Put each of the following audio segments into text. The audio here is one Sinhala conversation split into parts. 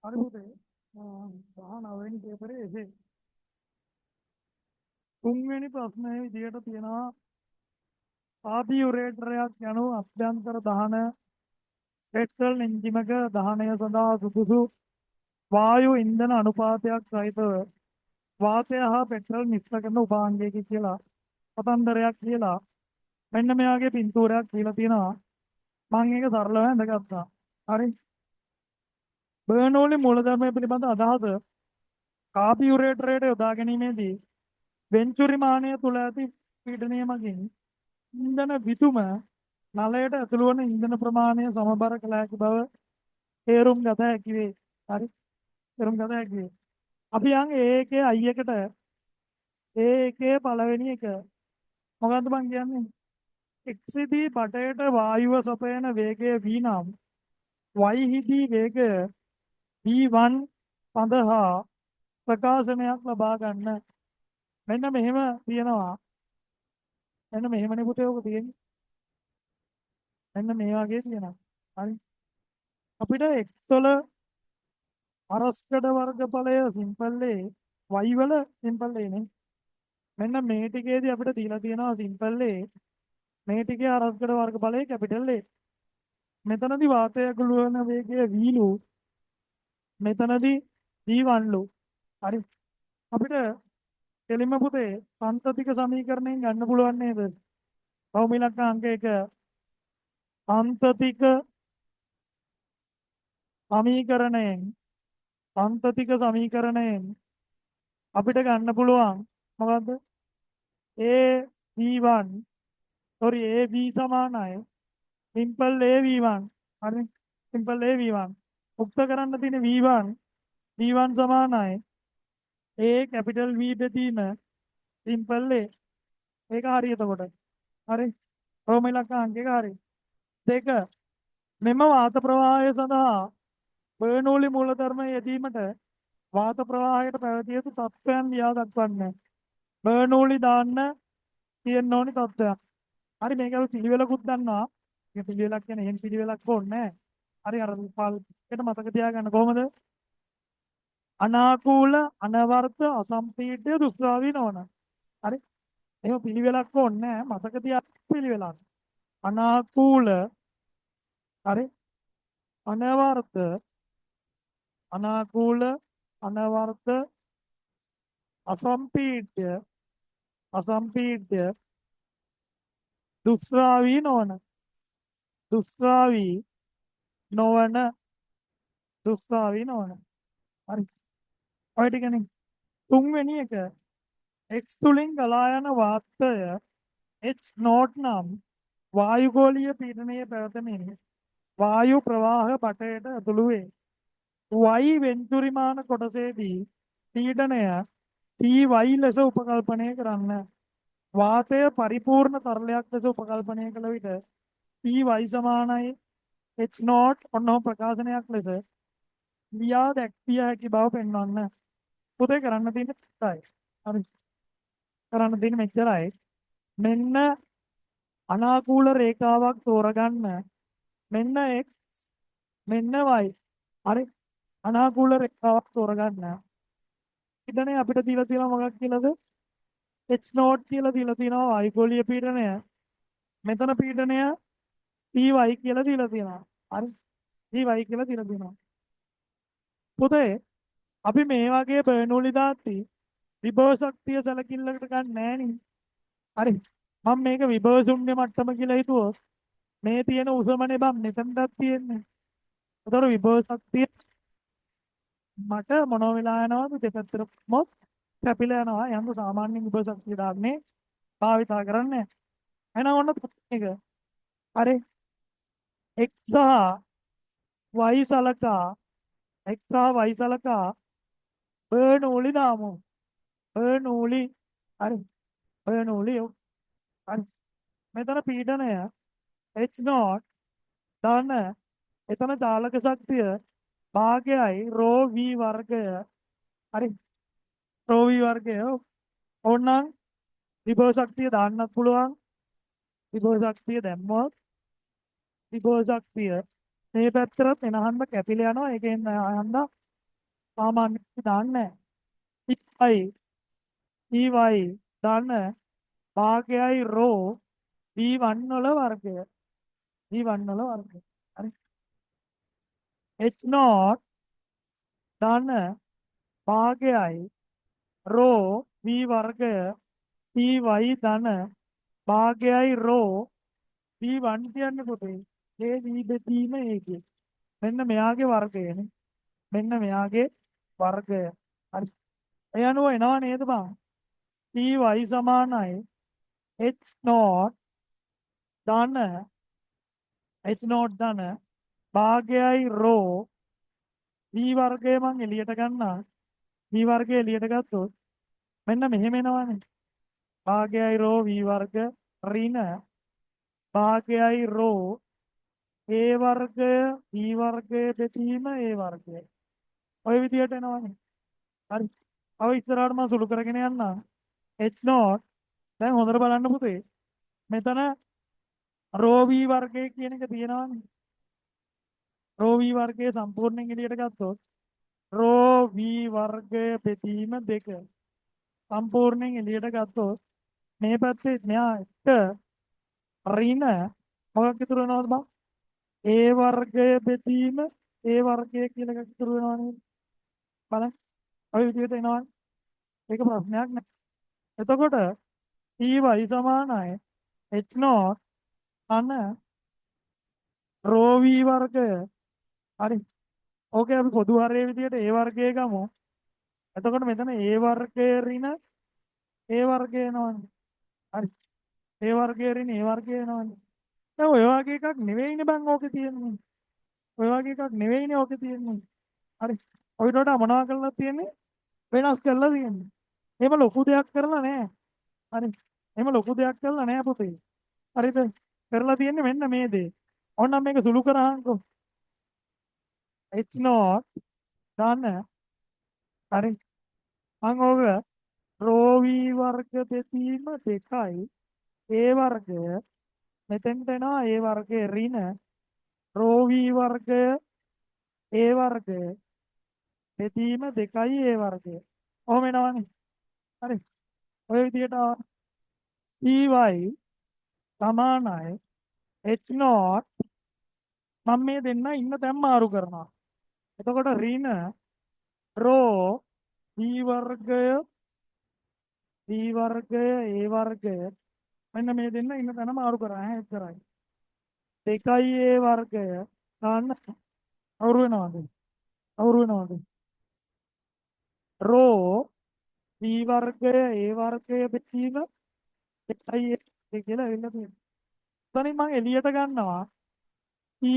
හරි පුතේ. 19 වෙනි පේපරේ එසේ. තුන්වෙනි ප්‍රශ්නයේ විදියට තියෙනවා කාබියුරේටරයක් යනු අභ්‍යන්තර දහන පෙට්‍රල් එන්ජිමක දහනය සඳහා සුදුසු වායු ඉන්ධන අනුපාතයක් සහිතව වාතය හා පෙට්‍රල් මිශ්‍ර කරන උපාංගයකි කියලා කතන්දරයක් කියලා මෙන්න මෙයාගේ පින්තූරයක් කියලා තියෙනවා. මම ඒක සරලව ඇඳගත්තා. හරි. බර්නෝලි මූලධර්මය පිළිබඳ අදහස කාබියුරේටරයට යොදා ගැනීමේදී වෙන්චුරි මානය තුළ ඇති පීඩනය මගින් ඉන්ධන විතුම නලයට ඇතුළු වන ඉන්ධන ප්‍රමාණය සමබර කළ හැකි බව තේරුම් ගත හැකි වේ. හරි. තේරුම් ගත හැකි වේ. අපි යන් ඒකේ අයි එකට ඒකේ පළවෙනි එක මොකද්ද මං කියන්නේ? x හිදී බටයට වායුව සපයන වේගය v නම් y හිදී වේගය v1 සඳහා ප්‍රකාශනයක් ලබා ගන්න. මෙන්න මෙහෙම තියෙනවා. මෙන්න මෙහෙමනේ පුතේ ඔක තියෙන්නේ. මෙන්න මේ වගේ තියෙනවා. හරි. අපිට x වල අරස්කඩ වර්ගඵලය සිම්පල් A y වල සිම්පල් A නේ. මෙන්න මේ ටිකේදී අපිට දීලා තියෙනවා සිම්පල් A. මේ ටිකේ අරස්කඩ වර්ගඵලය කැපිටල් A. මෙතනදී වාතය ඇතුළු වන වේගය v ලු. මෙතනදී v1 ලු. හරි. අපිට කෙලින්ම පුතේ සන්තතික සමීකරණයෙන් ගන්න පුළුවන් නේද? බහුමිලක අංක 1 සන්තතික සමීකරණයෙන් අපිට ගන්න පුළුවන් මොකද්ද? a v1 sorry a v සමානයි සිම්පල් a v1. හරි. සිම්පල් a v1 උක්ත කරන්න තියෙන v1 සමානයි a කැපිටල් v බෙදීම සිම්පල් a. ඒක හරි එතකොට. හරි. බහුමිලක අංක 1 හරි. දෙක මෙම වාත ප්‍රවාහය සඳහා බර්නෝලි මූලධර්මය යෙදීමට වාත ප්‍රවාහයට පැවතිය යුතු තත්ත්වයන් ලියා දක්වන්න. බර්නෝලි දාන්න තියෙන්න ඕනි තත්ත්වයක්. හරි. මේක අපි පිළිවෙලකුත් දන්නවා. මේ පිළිවෙලක් කියන්නේ එහෙම පිළිවෙලක් ඕනේ නැහැ. හරි. අර පාල්කට මතක තියාගන්න කොහොමද? අනාකූල අනවර්ත අසම්පීඩ්‍ය දුෂ්ටාවී නොවන. හරි. එහෙම පිළිවෙලක් ඕනේ නැහැ. මතක තියාගන්න පිළිවෙලක්. අනාකූල හරි අනවර්ත අනාකූල අනවර්ත අසම්පීඩ්‍ය දුෂ්ටාවී නොවන හරි. ඔය ටිකනේ. තුන්වෙනි එක x තුලින් ගලා යන වාතය h නෝට් නම් වායුගෝලීය පීඩනයේ පැවතෙමින් වායු ප්‍රවාහ බටයට ඇතුළු වේ. y වෙන්තුරිමාන කොටසේදී පීඩනය Py ලෙස උපකල්පනය කරන්න. වාතය පරිපූර්ණ තරලයක් ලෙස උපකල්පනය කළ විට Py සමානයි h නෝට් ඔන්නෝ ප්‍රකාශනයක් ලෙස ලියා දැක්විය හැකි බව පෙන්වන්න. පුතේ කරන්න තියෙන්නේ මෙච්චරයි. හරි. කරන්න තියෙන්නේ මෙච්චරයි. මෙන්න අනාකූල රේඛාවක් තෝරගන්න. මෙන්න x මෙන්න y. හරි. අනාකූල රේඛාවක් තෝරගන්න. පීඩනය අපිට දීලා තියෙනවා මොකක් කියලාද? h නෝට් කියලා දීලා තියෙනවා වායුගෝලීය පීඩනය. මෙතන පීඩනය Py කියලා දීලා තියෙනවා. හරි. Py කියලා දීලා තියෙනවා. පුතේ අපි මේ වගේ බර්නෝලි දාත්ති විභව ශක්තිය සැලකිල්ලකට ගන්න නෑනේ. හරි. මම මේක විභව ශුන්‍ය මට්ටම කියලා හිතුවොත් මේ තියෙන උසමනේ බම් මෙතනටත් තියෙන්නේ. ඒතර විභව ශක්තිය මට මොනව වෙලා යනවද දෙපැත්තට මොත් කැපිලා යනවා. යන්න සාමාන්‍ය විභව ශක්තිය දාන්නේ භාවිතා කරන්නේ. එහෙනම් ඔන්න එක. හරි. x සහ y සලකා x සහ y සලකා බර්නෝලි දාමු. බර්නෝලි හරි. බර්නෝලි හරි. මෙතන පීඩනය h නෝට් දාන්න. එතන චාලක ශක්තිය භාගයයි රෝ v වර්ගය. හරි. රෝ v වර්ගය. ඕනනම් විභව ශක්තිය දාන්නත් පුළුවන්. විභව ශක්තිය දැම්මොත් විභව ශක්තිය මේ පැත්තට එනහන්ම කැපිලා යනවා. ඒකෙන් යන්න සාමාන්‍යයෙන් දාන්නේ නැහැ. ey දාන්න භාගයයි රෝ v1 වල වර්ගය. v1 වල වර්ගය. හරි. h not දාන්න භාගයයි රෝ v වර්ගය py ධන භාගයයි රෝ v1 කියන්නේ පුතේ. ඒ v බෙදීම ඒකේ. මෙන්න මෙයාගේ වර්ගයනේ. මෙන්න මෙයාගේ වර්ගය. හරි. ඒ අනුව එනවා නේද බං? py සමානයි h not ධන h not ධන භාගයයි රෝ v වර්ගය මං එළියට ගන්නවා. v වර්ගය එළියට ගත්තොත් මෙන්න මෙහෙම එනවනේ. භාගයයි රෝ v වර්ග ඍණ භාගයයි රෝ a වර්ගය v වර්ගය බෙදීම a වර්ගය. ඔය විදියට එනවනේ. හරි. අව ඉස්සරහට මම සුළු කරගෙන යන්නම්. h not දැන් හොඳට බලන්න පුතේ. මෙතන රෝ v වර්ගය කියන එක තියෙනවනේ. රෝ v වර්ගය සම්පූර්ණයෙන් එළියට ගත්තොත් රෝ v වර්ගය බෙදීම 2 සම්පූර්ණයෙන් එළියට ගත්තොත් මේ පැත්තේ මෙහා එක ඍණ මොකක් ඉතුරු වෙනවද බං? a වර්ගය බෙදීම a වර්ගය කියලා එකක් ඉතුරු වෙනවා නේද? බලන්න. ඔය විදිහට එනවා. ඒක ප්‍රශ්නයක් නෑ. එතකොට py සමානයි h not අන රෝ v වර්ගය. හරි. ඕකේ අපි පොදු හරයේ විදිහට a වර්ගය ගමු. එතකොට මෙතන a වර්ගය ඍණ a වර්ගය එනවනේ. හරි. a වර්ගය ඍණ a වර්ගය එනවනේ. දැන් ඔය වගේ එකක් නෙවෙයිනේ බං ඕකේ තියෙන්නේ. ඔය වගේ එකක් නෙවෙයිනේ ඕකේ තියෙන්නේ. හරි. ඔයිට වඩා මොනවා කරලා තියෙන්නේ? වෙනස් කරලා තියෙන්නේ. එහෙම ලොකු දෙයක් කරලා නැහැ. හරි. එහෙම ලොකු දෙයක් කරලා නැහැ පුතේ. හරිද? කරලා තියෙන්නේ මෙන්න මේ දේ. ඕනනම් මේක සුළු කරාන්කෝ. h not දාන්න. හරි. මම ඕක රෝ v වර්ග බෙදීම 2යි a වර්ගය මෙතෙන්ට එනවා a වර්ගය ඍණ රෝ v වර්ගය a වර්ගය බෙදීම 2යි a වර්ගය. ඔහොම එනවනේ. හරි. ඔය විදිහට py සමානයි h not මම මේ දෙන්න ඉන්න තැන් මාරු කරනවා. එතකොට ඍණ රෝ v වර්ගය a වර්ගය මෙන්න මේ දෙන්න ඉන්න තැන මාරු කරා එච්චරයි. 2යි a වර්ගය ගන්න අවුරු වෙනවද? අවුරු වෙනවද? රෝ v වර්ගය a වර්ගය බෙදීම 2යි a කියලා වෙන්න තියෙනවා. එතනින් මම එළියට ගන්නවා py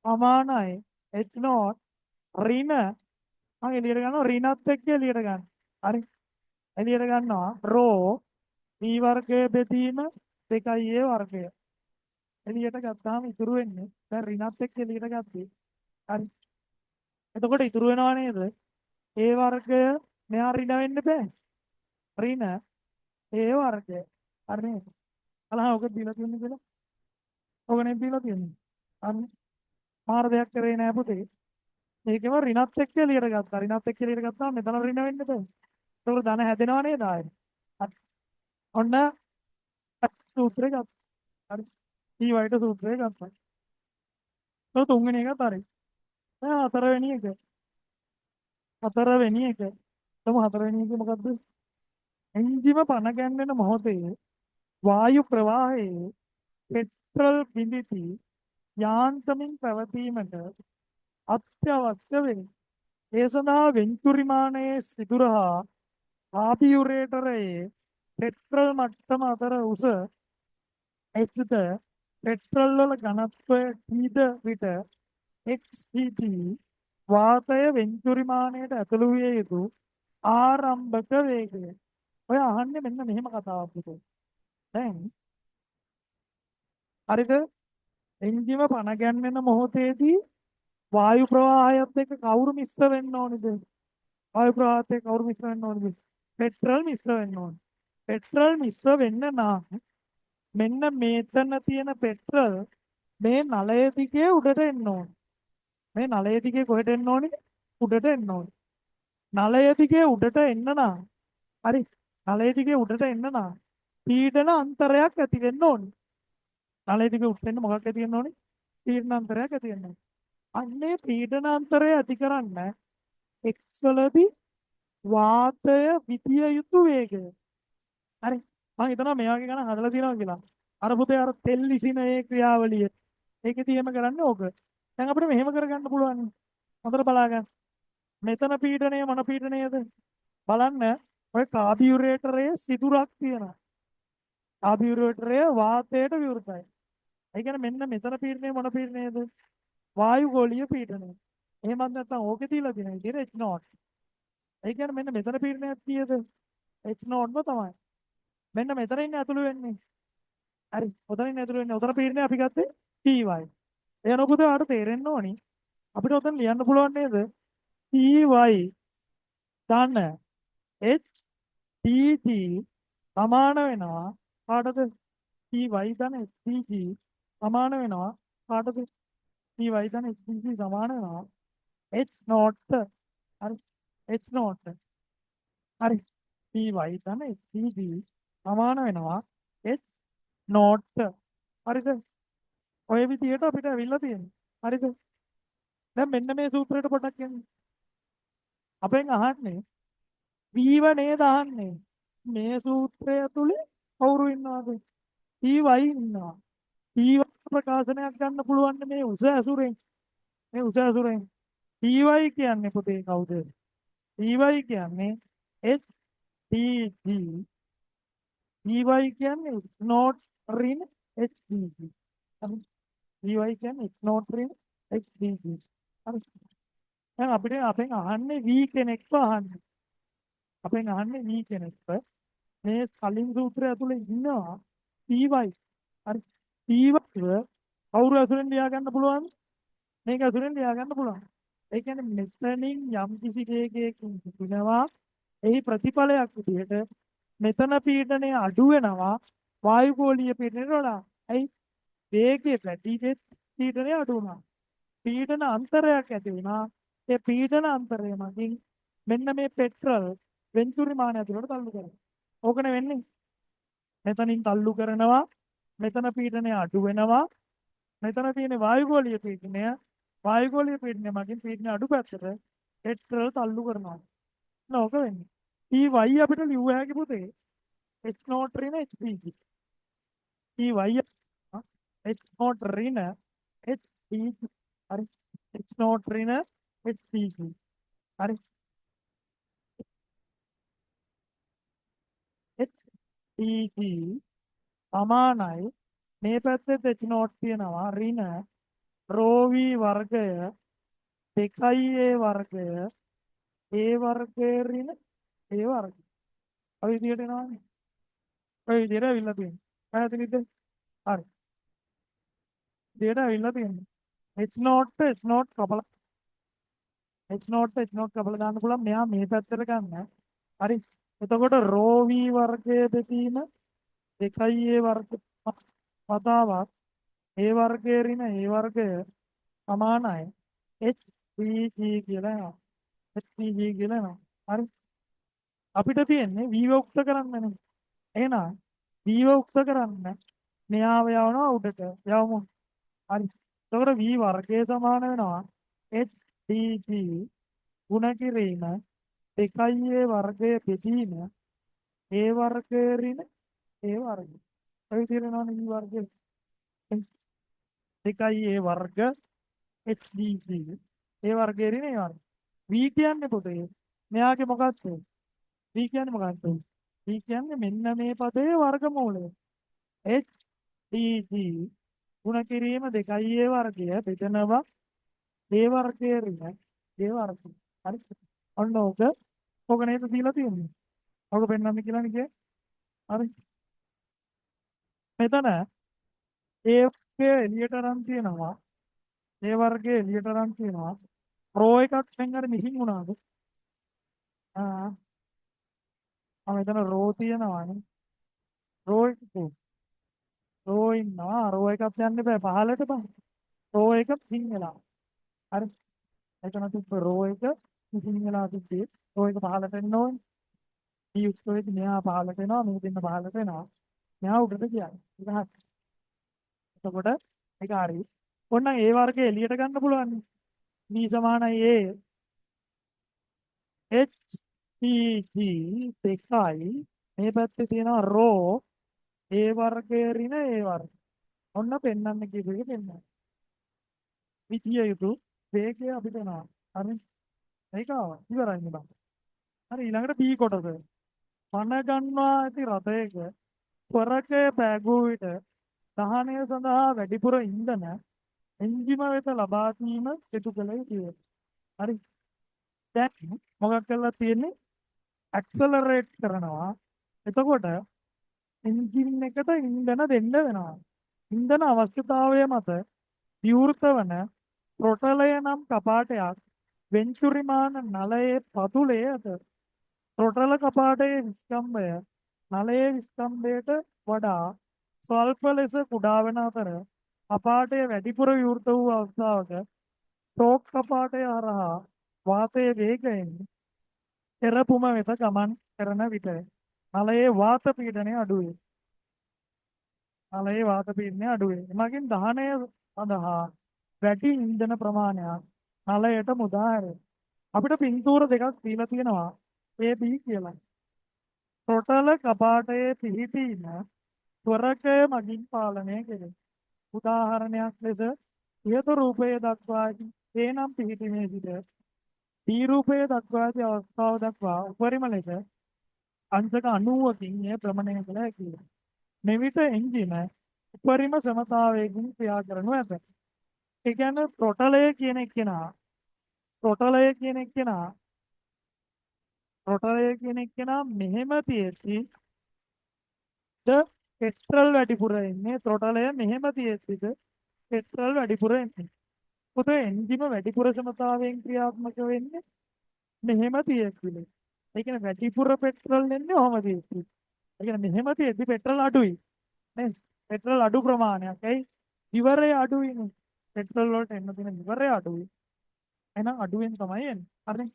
සමානයි h not ඍණ මම එළියට ගන්නවා ඍණත් එක්ක එළියට ගන්න. හරි. එළියට ගන්නවා රෝ v වර්ගය බෙදීම 2යි a වර්ගය. එළියට ගත්තාම ඉතුරු වෙන්නේ දැන් ඍණත් එක්ක එළියට ගත්තේ. හරි. එතකොට ඉතුරු වෙනවා නේද? a වර්ගය මෙහා ඍණ වෙන්න බෑ. ඍණ a වර්ගය. හරි නේද? අලහා ඔක දීලා තියෙන්නේ කියලා. ඔක නේ දීලා තියෙන්නේ. හරි. මාර දෙයක් කරේ නෑ පුතේ. මේකම ඍණත් එක්ක එළියට ගත්තා. ඍණත් එක්ක එළියට ගත්තාම මෙතන ඍණ වෙන්න බෑ. ඒතකොට ධන හැදෙනවා නේද ආයෙත්. හරි. ඔන්න සූත්‍රය ගත්තා. හරි. ඊ වයිට සූත්‍රය ගත්තා. ඒක තුන්වෙනි එකත් හරි. දැන් හතරවෙනි එක. හතරවෙනි එක. තම හතරවෙනි එක මොකද්ද? එන්ජිම පණ ගැන්වෙන මොහොතේ වායු ප්‍රවාහයේ පෙට්‍රල් බිඳිති යාන්තමින් පැවතීමට අත්‍යවශ්‍ය වේ. ඒ සඳහා වෙන්තුරිමානයේ සිදුර හා කාබියුරේටරයේ පෙට්‍රල් මට්ටම අතර උස එක්ද පෙට්‍රල් වල ඝනත්වය කීද විට xpt වාතය වෙන්තුරිමානයට ඇතුළු විය යුතු ආරම්භක වේගය. ඔය අහන්නේ මෙන්න මෙහෙම කතාවක් පුතේ. දැන් හරිද? එන්ජිම පණ ගැන්වෙන මොහොතේදී වායු ප්‍රවාහයත් එක්ක කවුරු මිශ්‍ර වෙන්න ඕනේද? වායු ප්‍රවාහයත් එක්ක කවුරු මිශ්‍ර වෙන්න ඕනේද? පෙට්‍රල් මිශ්‍ර වෙන්න ඕනේ. පෙට්‍රල් මිශ්‍ර වෙන්න නම් මෙන්න මෙතන තියෙන පෙට්‍රල් මේ නලය දිගේ උඩට එන්න ඕනේ. මේ නලය දිගේ කොහෙට එන්න ඕනේ? උඩට එන්න ඕනේ. නලය දිගේ උඩට එන්න නම් හරි නලය දිගේ උඩට එන්න නම් පීඩන අන්තරයක් ඇති වෙන්න ඕනේ. නලය දිගේ උඩට එන්න මොකක් ඇති වෙන්න ඕනේ? පීඩන අන්තරයක් ඇති වෙන්න ඕනේ. අන්නේ පීඩන අන්තරය ඇති කරන්න x වලදී වාතය විදිය යුතු වේගය. හරි මම හිතනවා මේ වගේ ගණන් හදලා තියෙනවා කියලා. අර පුතේ අර තෙල් විසින ඒ ක්‍රියාවලිය. ඒකෙදි එහෙම කරන්නේ ඕක. දැන් අපිට මෙහෙම කරගන්න පුළුවන්. හොඳට බලාගන්න. මෙතන පීඩනය මොන පීඩනයද? බලන්න ඔය කාබියුරේටරයේ සිදුරක් තියෙනවා. කාබියුරේටරය වාතයට විවෘතයි. ඒ කියන්නේ මෙන්න මෙතන පීඩනය මොන පීඩනයද? වායුගෝලීය පීඩනය. එහෙමත් නැත්නම් ඕකේ තියලා තියෙන විදිහට H0. ඒ කියන්නේ මෙන්න මෙතන පීඩනයක් කීයද? H0ම තමයි. මෙන්න මෙතන ඉන්නේ ඇතුළු වෙන්නේ. හරි. ඔතන ඉන්නේ ඇතුළු වෙන්නේ. ඔතන පීඩනය අපි ගත්තේ Ty. එනකොට ආට තේරෙන්න ඕනි. අපිට ඔතන ලියන්න පුළුවන් නේද? Ty ධන H Tg සමාන වෙනවා කාටද? Ty ධන Tg සමාන වෙනවා කාටද? Ty ධන Tg සමාන වෙනවා H0 හරි H0 හරි Ty ධන Tg සමාන වෙනවා H0 හරිද? ඔය විදිහට අපිට අවිල්ලා තියෙනවා. හරිද? දැන් මෙන්න මේ සූත්‍රයට පොඩ්ඩක් යන්න. අපෙන් අහන්නේ වීව නේද අහන්නේ. මේ සූත්‍රය තුලේ කවුරු ඉන්නවද? ඊවයි ඉන්නවා. ඊව ප්‍රකාශනයක් ගන්න පුළුවන් මේ උස ඇසුරෙන්. මේ උස ඇසුරෙන්. ඊවයි කියන්නේ පුතේ කවුද? ඊවයි කියන්නේ H T G. ඊවයි කියන්නේ not රින් H T G. ඊවයි කියන්නේ not රින් H T G. හරි. දැන් අපිට අපෙන් අහන්නේ V කෙනෙක්ව අහන්නේ. අපෙන් අහන්නේ V කෙනෙක්ව මේ කලින් සූත්‍රය ඇතුලේ ඉන්නවා T1. හරි. T1 කවුරු ඇසුරෙන් ලියා ගන්න පුළුවන්? මේක ඇසුරෙන් ලියා ගන්න පුළුවන්. ඒ කියන්නේ මෙතනින් යම් කිසි වේගයකින් පිටනවා එහි ප්‍රතිඵලයක් විදිහට මෙතන පීඩනය අඩු වෙනවා වායුගෝලීය පීඩනයට වඩා. ඇයි? වේගය වැඩි වෙත් පීඩනය අඩු වුණා. පීඩන අන්තරයක් ඇති වුණා. ඒ පීඩන අන්තරය මගින් මෙන්න මේ පෙට්‍රල් වෙන්තුරි මාන ඇතුළට තල්ලු කරනවා. ඕකනේ වෙන්නේ. මෙතනින් තල්ලු කරනවා. මෙතන පීඩනය අඩු වෙනවා. මෙතන තියෙන වායුගෝලීය පීඩනය මගින් පීඩනය අඩු පැත්තට පෙට්‍රල් තල්ලු කරනවා. නෝක වෙන්නේ. Ty අපිට ලියුව හැකි පුතේ H0 ඍණ HPG. Ty H0 ඍණ HPG. හරි. H0 ඍණ HPG. හරි. HPG සමානයි මේ පැත්තේ H0 තියෙනවා ඍණ ρV වර්ගය 2a වර්ගය a වර්ගය ඍණ a වර්ගය. ඔය විදිහට එනවානේ. ඔය විදිහට අවිල්ලා තියෙනවා. පැහැදිලිද? හරි. විදිහට අවිල්ලා තියෙනවා. H0 කපලා H0 කපලා දාන්න පුළුවන්. මෙයා මේ පැත්තට ගන්න. හරි. එතකොට ρV වර්ගය දෙකීම 2a වර්ග වතාවක් a වර්ගය ඍණ a වර්ගය සමානයි HPG කියලා එනවා. HPG කියලා එනවා. හරි. අපිට තියෙන්නේ V උක්ත කරන්නනේ. එහෙනම් V උක්ත කරන්න මෙයාව යවනවා උඩට. යවමු. හරි. එතකොට V වර්ගය සමාන වෙනවා HDG ගුණ කිරීම 2a වර්ගය බෙදීම a වර්ගය ඍණ a වර්ගය. ඔය තියෙනවනේ V වර්ගය 2a වර්ග HDG a වර්ගය ඍණ a වර්ගය. V කියන්නේ පොතේ මෙයාගේ මොකක්ද? V කියන්නේ මොකක්ද? V කියන්නේ මෙන්න මේ පදයේ වර්ගමූලය. HDG ගුණ කිරීම 2a වර්ගය බෙදනවා a වර්ගය ඍණ a වර්ගය. හරි. ඔන්න ඕක නේද දීලා තියෙන්නේ. ඔක පෙන්නන්න කියලානේ කියේ. හරි. මෙතන a වර්ගය එළියට අරන් තියෙනවා. a වර්ගය එළියට අරන් තියෙනවා. රෝ එකක් දැන් අර මිසින් වුණාද? මෙතන රෝ තියෙනවානේ. රෝ එක රෝ ඉන්නවා. රෝ එකක් යන්න බෑ පහලට බං. රෝ එක මිසින් වෙලා. හරි. එතන තිබ්බ රෝ එක ඉතින් වෙලා තිබ්බේ රෝ එක පහළට එන්න ඕනේ. මේ උත්තරේදී මෙහා පහළට එනවා මේ දෙන්න පහළට එනවා. මෙහා උඩට කියන්නේ. ඉතින් එතකොට ඒක හරි. ඔන්න ඒ වර්ගය එළියට ගන්න පුළුවන්. B සමානයි A HCG දෙකයි මේ පැත්තේ තියෙනවා රෝ A වර්ගය ඍණ A වර්ගය. ඔන්න පෙන්වන්න කියපු එක පෙන්වන්න. විදිය යුතු වේගය අපිට එනවා. හරි. ඒක ආවා. ඉවරයි නේද? හරි ඊළඟට B කොටස. පණ ගන්නවා ඇති රථයක පොරකය පෑගූ විට දහනය සඳහා වැඩිපුර ඉන්ධන එන්ජිම වෙත ලබා දීම සිදු කළ යුතුය. හරි. දැන් මොකක් කරලා තියෙන්නේ? ඇක්සලරේට් කරනවා. එතකොට එන්ජින් එකට ඉන්ධන දෙන්න වෙනවා. ඉන්ධන අවශ්‍යතාවය මත විවෘත වන ත්‍රොටලය නම් කපාටයක් වෙන්චුරිමාන නලයේ පතුලේ ඇත. ත්‍රොටල කපාටයේ විස්කම්භය නලයේ විස්කම්භයට වඩා ස්වල්ප ලෙස කුඩා වන අතර කපාටය වැඩිපුර විවෘත වූ අවස්ථාවක ටෝක් කපාටය හරහා වාතයේ වේගයෙන් තෙරපුම වෙත ගමන් කරන විට නලයේ වාත පීඩනය අඩුවේ. නලයේ වාත පීඩනය අඩුවේ. එමගින් දහනය සඳහා වැඩි ඉන්ධන ප්‍රමාණයක් නලයට මුදා හැරේ. අපිට පින්තූර දෙකක් දීලා තියෙනවා A B කියලා. ටෝටල කපාටයේ පිහිටීම ත්වරකය මගින් පාලනය කෙරේ. උදාහරණයක් ලෙස ඉහත රූපයේ දක්වා ඇති A නම් පිහිටීමේ සිට D රූපයේ දක්වා ඇති අවස්ථාව දක්වා උපරිම ලෙස අංශක 90කින් එය ප්‍රමණය කළ හැකිය. මෙවිට එන්ජිම උපරිම සමතාවයකින් ක්‍රියා කරනු ඇත. ඒ කියන්නේ ටෝටලය කියන එක්කෙනා මෙහෙම තියෙද්දි පෙට්‍රල් වැඩිපුර එන්නේ ටෝටලය මෙහෙම තියෙද්දිද පෙට්‍රල් වැඩිපුර එන්නේ. පොත එන්ජිම වැඩිපුර සමතාවයෙන් ක්‍රියාත්මක වෙන්නේ මෙහෙම තියෙද්දිලු. ඒ කියන්නේ වැඩිපුර පෙට්‍රල් එන්නේ ඔහම තියෙද්දි. ඒ කියන්නේ මෙහෙම තියෙද්දි පෙට්‍රල් අඩුයි. නේද? පෙට්‍රල් අඩු ප්‍රමාණයක්. ඇයි? ඉවරය අඩුයිනේ. පෙට්‍රල් වලට එන්න තියෙන ඉවරය අඩුයි. එහෙනම් අඩුවෙන් තමයි එන්නේ. හරිනේ?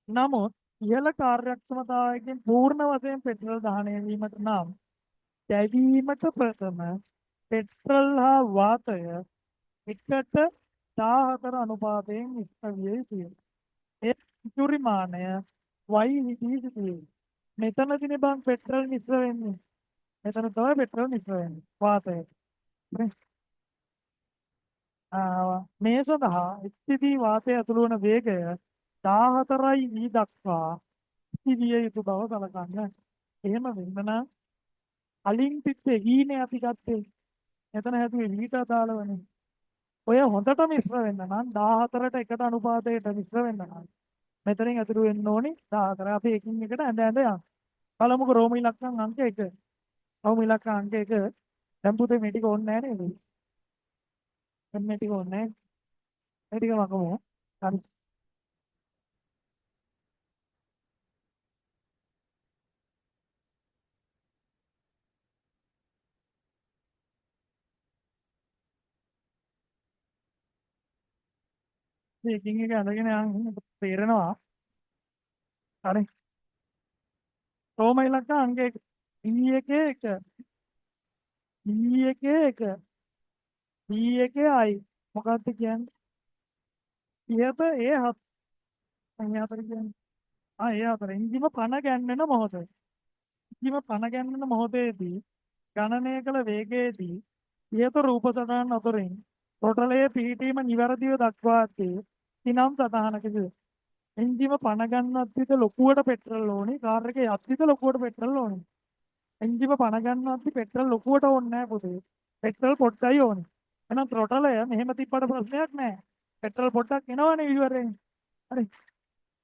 නමුත් ඉහළ කාර්යක්ෂමතාවයකින් පූර්ණ වශයෙන් පෙට්‍රල් දහනය වීමට නම් දැවීමට ප්‍රථම පෙට්‍රල් හා වාතය එකට 14 අනුපාතයෙන් මිශ්‍ර විය යුතුය. ඒ චුරිමානය y විදී සිදුවේ. මෙතනදී බං පෙට්‍රල් මිශ්‍ර වෙන්නේ. මෙතන තමයි පෙට්‍රල් මිශ්‍ර වෙන්නේ. වාතය. මේ සඳහා ස්ථිති වාතය ඇතුළු වන වේගය 14යි v දක්වා විය යුතු බව සලකන්න. එහෙම වෙන්න නම් කලින් තිබ්බේ ඊනේ අපි ගත්තේ. එතන හැදුවේ v ට අදාළවනේ. ඔය හොඳට මිශ්‍ර වෙන්න නම් 14ට එකට අනුපාතයට මිශ්‍ර වෙන්න නම් මෙතනින් ඇතුළු වෙන්න ඕනි 14. අපි එකින් එකට ඇඳ ඇඳ යන්න. බලමුකෝ රෝම ඉලක්කම් අංක 1. රෝම ඉලක්කම් අංක 1 දැන් පුතේ මේ ටික ඕනේ නැහැ නේද? දැන් මේ ටික ඕනේ නැහැ. මේ ටික මකමු. හරි. මේකින් එක අඳගෙන යන්න තේරෙනවා. හරි. රෝම ඉලක්කම් අංක 1. E1 1. E1 1. E1 I. මොකක්ද කියන්නේ? ඉහත A7. A4 කියන්නේ. A4 එන්ජිම පණ ගැන්වෙන මොහොත. එන්ජිම පණ ගැන්වෙන මොහොතේදී ගණනය කළ වේගයේදී ඉහත රූප සටහන් අතරින් රොටලයේ පිහිටීම නිවැරදිව දක්වා ඇත්තේ කිනම් සටහනකද? එන්ජිම පණ ගන්නවත් විට ලොකුවට පෙට්‍රල් ඕනේ. කාර් එකේ යත් විට ලොකුවට පෙට්‍රල් ඕනේ. එන්ජිම පණ ගන්නවත් පෙට්‍රල් ලොකුවට ඕනේ නැහැ පුතේ. පෙට්‍රල් පොඩ්ඩයි ඕනේ. එහෙනම් ත්‍රොටලය මෙහෙම තිබ්බට ප්‍රශ්නයක් නැහැ. පෙට්‍රල් පොඩ්ඩක් එනවනේ ඉවරෙන්. හරි.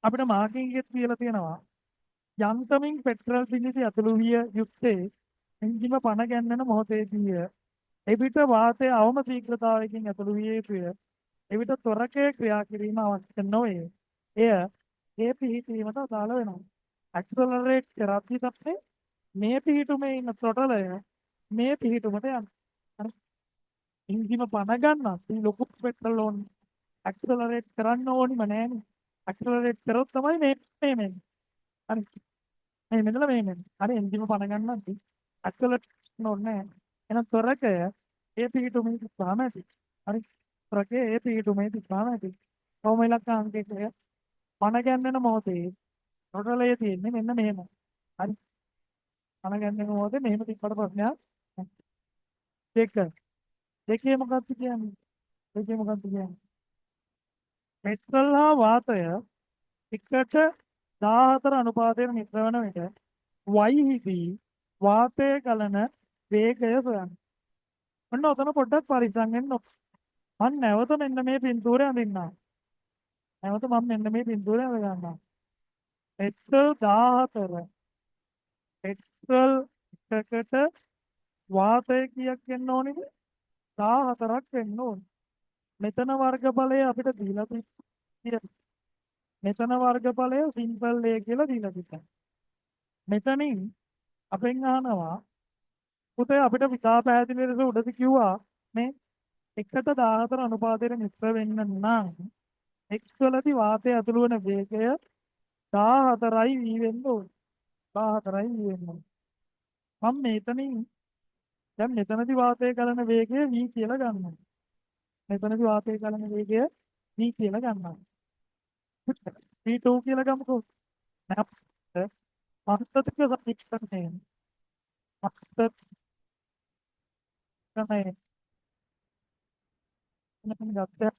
අපිට මාකින් එකක් කියලා තියෙනවා. යන්තමින් පෙට්‍රල් පිණිස ඇතුළු විය යුත්තේ එන්ජිම පණ ගැන්වෙන මොහොතේදීය. එවිට වාතය අවම ශීඝ්‍රතාවයකින් ඇතුළු විය යුතුය. එවිට ත්වරකයේ ක්‍රියා කිරීම අවශ්‍ය නොවේ. එය ඒ පිහිටීමට අදාළ වෙනවා. ඇක්සලරේට් කරද්දී තමයි මේ පිහිටුමේ ඉන්න ත්‍රොටලය මේ පිහිටුමට යනවා. හරි. එන්ජිම පණ ගන්න ලොකු පෙට්‍රල් ඕනේ. ඇක්සලරේට් කරන්න ඕනිම නෑනේ. ඇක්සලරේට් කරොත් තමයි මේ වෙන්නේ. හරි. මේ මෙතන මේ වෙන්නේ. හරි එන්ජිම පණ ගන්නත් ඇක්සලරේට් ඕනේ නෑ. එහෙනම් ත්වරකය ඒ පිටුමේ තිබ්බාම ඇති. හරි. ත්වරකය ඒ පිටුමේ තිබ්බාම ඇති. කොහොම ඉලක්කාංකයක පණ ගන්නන මොහොතේ රොටලයේ තියෙන්නේ මෙන්න මෙහෙම. හරි. පණ ගන්නන මොහොතේ මෙහෙම තිබ්බට ප්‍රශ්නයක් නෑ. දෙක. දෙකේ මොකක්ද කියන්නේ? දෙකේ මොකක්ද කියන්නේ? පෙට්‍රල් හා වාතය එකට 14 අනුපාතයෙන් මිශ්‍ර වන විට y හිදී වාතය ගලන වේගය සොයන්න. ඔන්න ඔතන පොඩ්ඩක් පරිස්සම් වෙන්න ඕන. මම නැවත මෙන්න මේ පින්තූරය අඳින්නම්. නැවත මම මෙන්න මේ පින්තූරය අඳ ගන්නවා. පෙට්‍රල් 14 පෙට්‍රල් එකකට වාතය කීයක් වෙන්න ඕනේද? 14ක් වෙන්න ඕනේ. මෙතන වර්ගඵලය අපිට දීලා තියෙනවා. මෙතන වර්ගඵලය සිම්පල් A කියලා දීලා තිබෙනවා. මෙතනින් අපෙන් අහනවා පුතේ අපිට විතා පැහැදිලි ලෙස උඩදී කිව්වා මේ 1:14 අනුපාතයට මිශ්‍ර වෙන්න නම් x වලදී වාතය ඇතුළු වන වේගය 14යි v වෙන්න ඕනේ. 14යි v වෙන්න ඕනේ. මම මෙතනින් දැන් මෙතනදී වාතය ගලන වේගය v කියලා ගන්නවා. මෙතනදී වාතය ගලන වේගය v කියලා ගන්නවා. v2 කියලා ගමුකෝ. නැත්නම් අර්ථතික සමීකරණය. අර්ථකමයි මෙතන ගත්තේ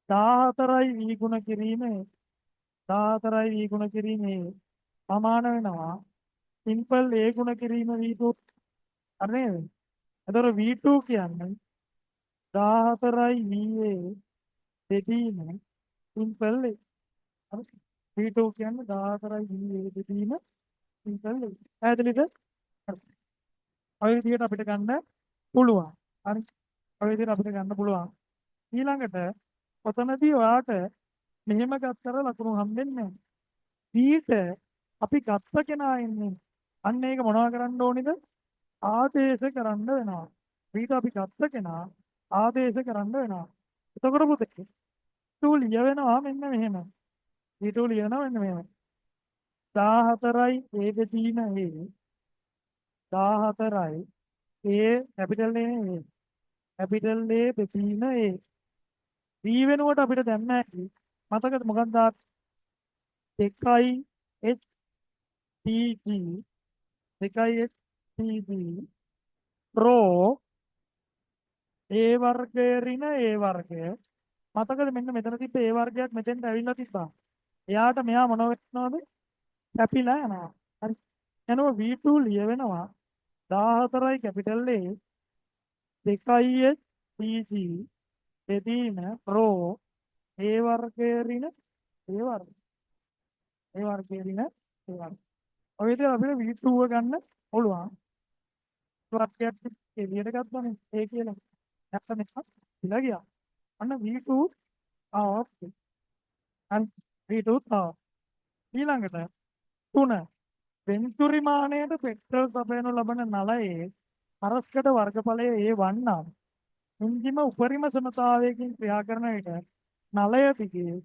14යි v ගුණ කිරීමේ 14යි v ගුණ කිරීමේ සමාන වෙනවා සිම්පල් a ගුණ කිරීම v2 හරි නේද? එතකොට v2 කියන්නේ 14යි va දෙදීම සිම්පල් a. හරි. v2 කියන්නේ 14යි va දෙදීම සිම්පල් a. පැහැදිලිද? හරි. ඔය විදිහට අපිට ගන්න පුළුවන්. හරි. ඔය විදිහට අපිට ගන්න පුළුවන්. ඊළඟට ඔතනදී ඔයාට මෙහෙම ගත්තර ලකුණු හම්බෙන්නේ නැහැ. ඊට අපි ගත්ත කෙනා ඉන්නේ. අන්න ඒක මොනවා කරන්න ඕනේද? ආදේශ කරන්න වෙනවා. ඊට අපි ගත්ත කෙනා ආදේශ කරන්න වෙනවා. එතකොට පුතේ ඊට ලියවෙනවා මෙන්න මෙහෙම. ඊට ලියනවා මෙන්න මෙහෙම. 14යි A බෙදීම A 14යි A කැපිටල් A නේ. කැපිටල් A බෙදීම A. V වෙනුවට අපිට දැම්ම හැකි. මතකද මොකක්ද? 2යි H TG 2යි H TG raw A වර්ගය ඍණ A වර්ගය. මතකද මෙන්න මෙතන තිබ්බ A වර්ගයක් මෙතෙන්ට ඇවිල්ලා තිබ්බා. එයාට මෙයා මොන වෙනවද? කැපිලා යනවා. හරි. එනවා V2 ලියවෙනවා 14යි කැපිටල් A 2යි H TG බෙදීම රෝ A වර්ගය ඍණ A වර්ගය. A වර්ගය ඍණ A වර්ගය. ඔය විදිහට අපිට V2 ගන්න පුළුවන්. වර්ගයක් එළියට ගත්තනේ A කියලා. නැත්නම් එක ඉලා ගියා. අන්න V2 ඕකේ. අන්න V2 ඊළඟට 3 වෙන්තුරි මානයට පෙට්‍රල් සපයනු ලබන නලයේ හරස්කඩ වර්ගඵලය A වන්නා. එන්ජිම උපරිම සමතාවයකින් ක්‍රියා කරන විට නලය දිගේ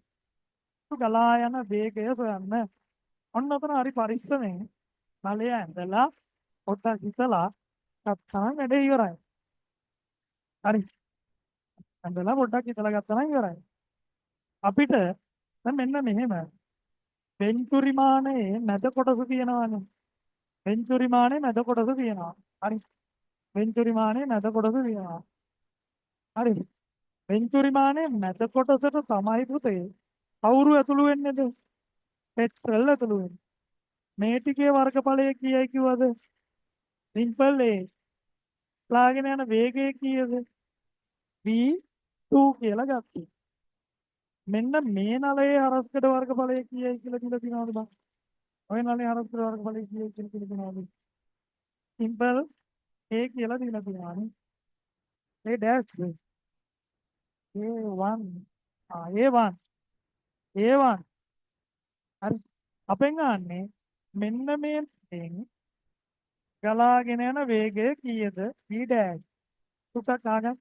ගලා යන වේගය සොයන්න. ඔන්න ඔතන හරි පරිස්සමෙන් නලය ඇඳලා පොඩ්ඩක් හිතලා ගත්තාම වැඩේ ඉවරයි. හරි. ඇඳලා පොඩ්ඩක් හිතලා ගත්තා නම් ඉවරයි. අපිට දැන් මෙන්න මෙහෙම වෙන්තුරි මානයේ මැද කොටස තියෙනවානේ. වෙන්තුරි මානයේ මැද කොටස තියෙනවා. හරි. වෙන්තුරි මානයේ මැද කොටස තියෙනවා. හරි. වෙන්තුරි මානයේ මැද කොටසට තමයි පුතේ කවුරු ඇතුළු වෙන්නේද? පෙට්‍රල් ඇතුළු වෙන්නේ. මේ ටිකේ වර්ගඵලය කීයයි කිව්වද? Simple A. ලාගෙන යන වේගය කීයද? v2 කියලා ගත්තා. මෙන්න මේ නලයේ හරස්කඩ වර්ගඵලය කීයයි කියලා දීලා තියෙනවද බං? ඔය නලයේ හරස්කඩ වර්ගඵලය කීයයි කියලා තියෙනවද? සිම්පල් A කියලා දීලා තියෙනවානේ. A dash A1 A1 A1 හරි. අපෙන් අහන්නේ මෙන්න මේ ගලාගෙන යන වේගය කීයද? v dash. ටිකක් අහගන්න.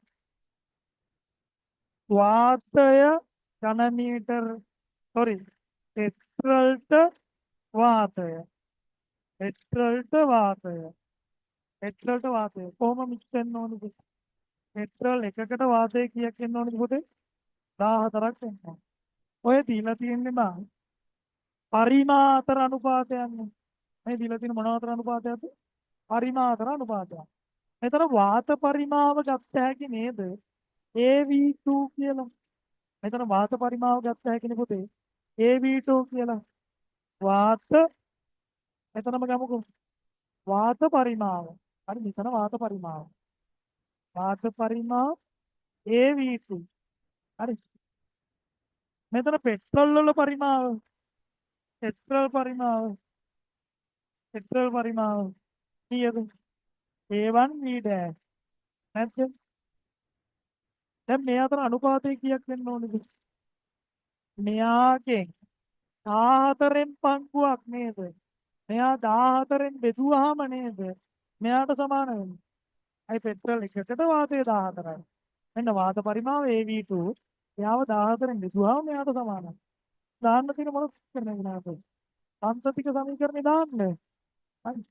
වාතය ඝන මීටර sorry පෙට්‍රල්ට වාතය පෙට්‍රල්ට වාතය පෙට්‍රල්ට වාතය කොහොම මික්ස් වෙන්න ඕනද? පෙට්‍රල් එකකට වාතය කීයක් වෙන්න ඕනද පුතේ? 14ක් වෙන්න ඕන. ඔය දීලා තියෙන්නේ බං පරිමාතර අනුපාතයක්නේ. මේ දීලා තියෙන මොනවාතර අනුපාතයක්ද? පරිමාතර අනුපාතයක්. මෙතන වාත පරිමාව ගත්ත හැකි නේද? AV2 කියලා. මෙතන වාත පරිමාව ගත්ත හැකිනේ පුතේ. AV2 කියලා. වාත මෙතනම ගමුකෝ. වාත පරිමාව. හරි මෙතන වාත පරිමාව. වාත පරිමාව AV2. හරි. මෙතන පෙට්‍රල් වල පරිමාව. පෙට්‍රල් පරිමාව. පෙට්‍රල් පරිමාව කීයද? A1 V dash. නැත්නම් දැන් මේ අතර අනුපාතය කීයක් වෙන්න ඕනද? මෙයාගෙන් 14න් පංගුවක් නේද? මෙයා 14න් බෙදුවාම නේද? මෙයාට සමාන වෙන්නේ. අයි පෙට්‍රල් එකකට වාතය 14යි. මෙන්න වාත පරිමාව AV2. එයාව 14න් බෙදුවාම මෙයාට සමානයි. දාන්න තියෙන මොනවද කරන්නේ නැද්ද? සම්පතික සමීකරණේ දාන්න. හරි.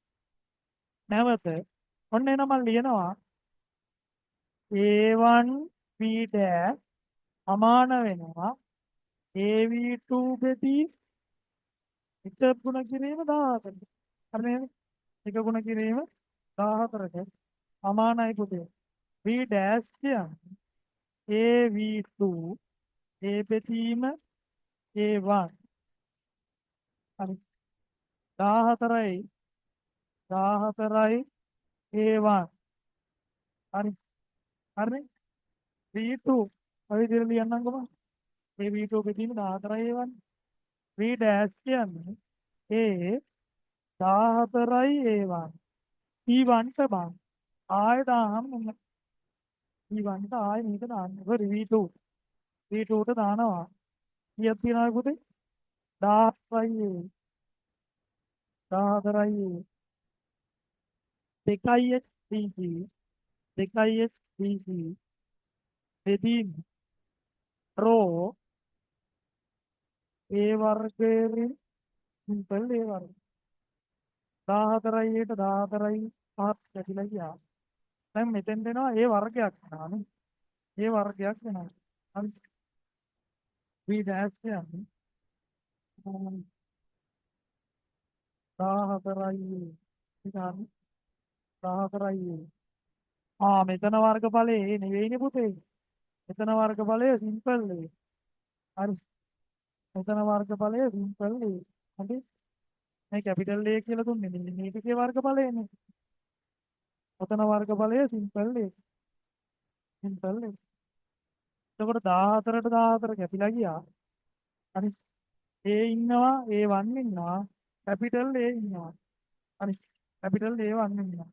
නැවත ඔන්න එන මම ලියනවා A1 V dash සමාන වෙනවා AV2 බෙදී එක ගුණ කිරීම 14ට. හරි නේද? එක ගුණ කිරීම 14ට සමානයි පුතේ. V dash කියන්නේ AV2 A බෙදීම A1. හරි. 14යි A1. හරි. හරි. V2 ඔය විදිහට ලියන්නම්කෝ මම. AV2 බෙදීම 14යි A1. V dash කියන්නේ A14යි A1. P1ට බං ආයෙ දාන්න මෙන්න P1ට ආයෙ මේක දාන්න. sorry V2 V2ට දානවා. කීයක් තියනවද පුතේ? 14යි 14යි 2යි HPG 2යි HPG බෙදීම රෝ A වර්ගයෙන් සිම්පල් A වර්ග 14යි 14යි 5ක් ඇතිලා ගියා. දැන් මෙතෙන් දෙනවා A වර්ගයක් නානේ. A වර්ගයක් වෙනවා. හරි. V dash කියන්නේ 14යි 14යි මෙතන වර්ගඵලයේ නෙවෙයිනේ පුතේ. මෙතන වර්ගඵලය සිම්පල් A. හරි. මෙතන වර්ගඵලය සිම්පල් A. හරි. මේ කැපිටල් A කියලා දුන්නේ මේකේ වර්ගඵලයනේ. ඔතන වර්ගඵලය සිම්පල් A. Simple A. එතකොට 14ට 14 කැපිලා ගියා. හරි. A ඉන්නවා A1 ඉන්නවා කැපිටල් A ඉන්නවා. හරි. කැපිටල් A1 ඉන්නවා.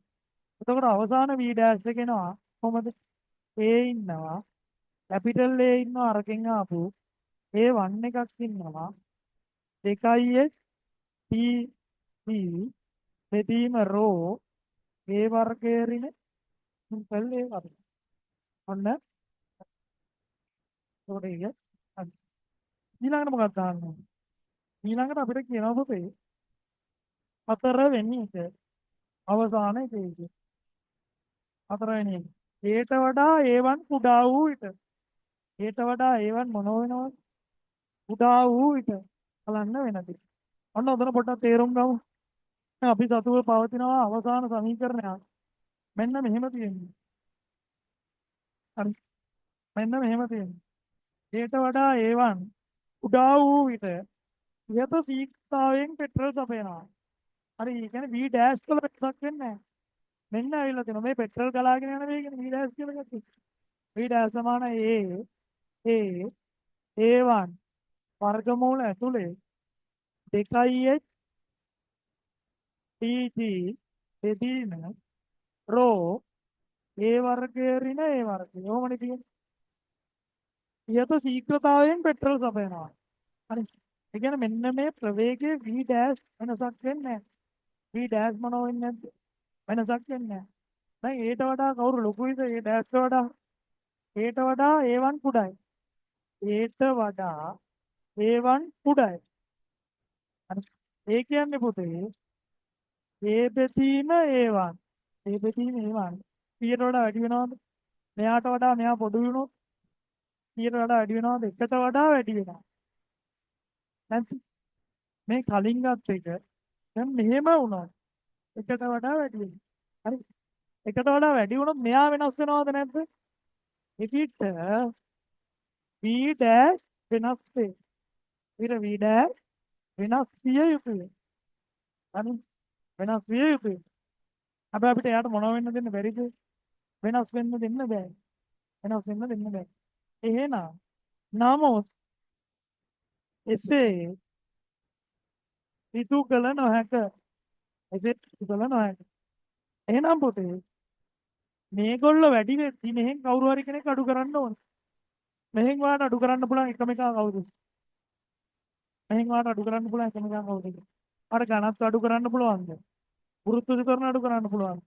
එතකොට අවසාන V dash එක එනවා කොහමද? A ඉන්නවා කැපිටල් A ඉන්නවා අරකින් ආපු A1 එකක් ඉන්නවා 2යි P P බෙදීම රෝ A වර්ගයේ ඍණ සිම්පල් A වර්ග. ඔන්න ඒකට හරි. ඊළඟට මොකක්ද දාන්නේ? ඊළඟට අපිට කියනවා පුතේ 4 වෙනි එක අවසාන එකේදී 4 වෙනි එක. ඒට වඩා A1 කුඩා වූ විට ඒට වඩා A1 මොන වෙනවද? කුඩා වූ විට බලන්න වෙනදී. ඔන්න උතන පොඩ්ඩක් තේරුම් ගමු. අපි සතුව පවතිනවා අවසාන සමීකරණයක්. මෙන්න මෙහෙම තියෙනවා. හරි. මෙන්න මෙහෙම තියෙනවා. ඒට වඩා A1 කුඩා වූ විට යත සීක්ෂතාවයෙන් පෙට්‍රල් සපයනවා. හරි. ඒ කියන්නේ V dash වල වෙනසක් වෙන්නේ නැහැ. මෙන්න ඇවිල්ලා තියෙනවා. මේ පෙට්‍රල් ගලාගෙන යන වේගනේ V dash කියලා ගත්තේ. V dash සමාන A1 වර්ගමූල ඇතුලේ 2යි PG බෙදීම රෝ A වර්ගයේ ඍණ A වර්ගය. ඕමනේ තියෙන්නේ. යත ශීඝ්‍රතාවයෙන් පෙට්‍රල් සපයනවා. හරි. ඒ කියන්නේ මෙන්න මේ ප්‍රවේගයේ V dash වෙනසක් වෙන්නේ නැහැ. V dash මොනව වෙන්නේ නැද්ද? වෙනසක් වෙන්නේ නැහැ. දැන් ඊට වඩා කවුරු ලොකුයිද? ඒ ඩෑස්ට වඩා ඊට වඩා A1 කුඩායි. ඊට වඩා A1 කුඩායි. හරි. ඒ කියන්නේ පුතේ A බෙදීම A1. A බෙදීම A1. ඊට වඩා වැඩි වෙනවද? මෙයාට වඩා මෙයා පොඩු වුණොත් ඊට වඩා වැඩි වෙනවද? එකට වඩා වැඩි වෙනවා. නැත්නම් මේ කලින් ගත්ත එක දැන් මෙහෙම වුණා. එකට වඩා වැඩි වෙනවා. හරි. එකට වඩා වැඩි වුණොත් මෙයා වෙනස් වෙනවද නැද්ද? එකිට V dash වෙනස් වේ. ඊට V dash වෙනස් විය යුතුය. හරි. වෙනස් විය යුතුය. හැබැයි අපිට එයාට මොනව වෙන්න දෙන්න බැරිද? වෙනස් වෙන්න දෙන්න බෑ. වෙනස් වෙන්න දෙන්න බෑ. එහෙනම් නමුත් එසේ ඉතු කළ නොහැක. එසේ ඉතු කළ නොහැක. එහෙනම් පුතේ මේගොල්ලෝ වැඩි වෙද්දි මෙහෙන් කවුරු හරි කෙනෙක් අඩු කරන්න ඕන. මෙහෙන් වාට අඩු කරන්න පුළුවන් එකම එක කවුද? මෙහෙන් වාට අඩු කරන්න පුළුවන් එකම එක කවුද? අර ඝනත්ව අඩු කරන්න පුළුවන්ද? ගුරුත්වාකර්ෂණ අඩු කරන්න පුළුවන්.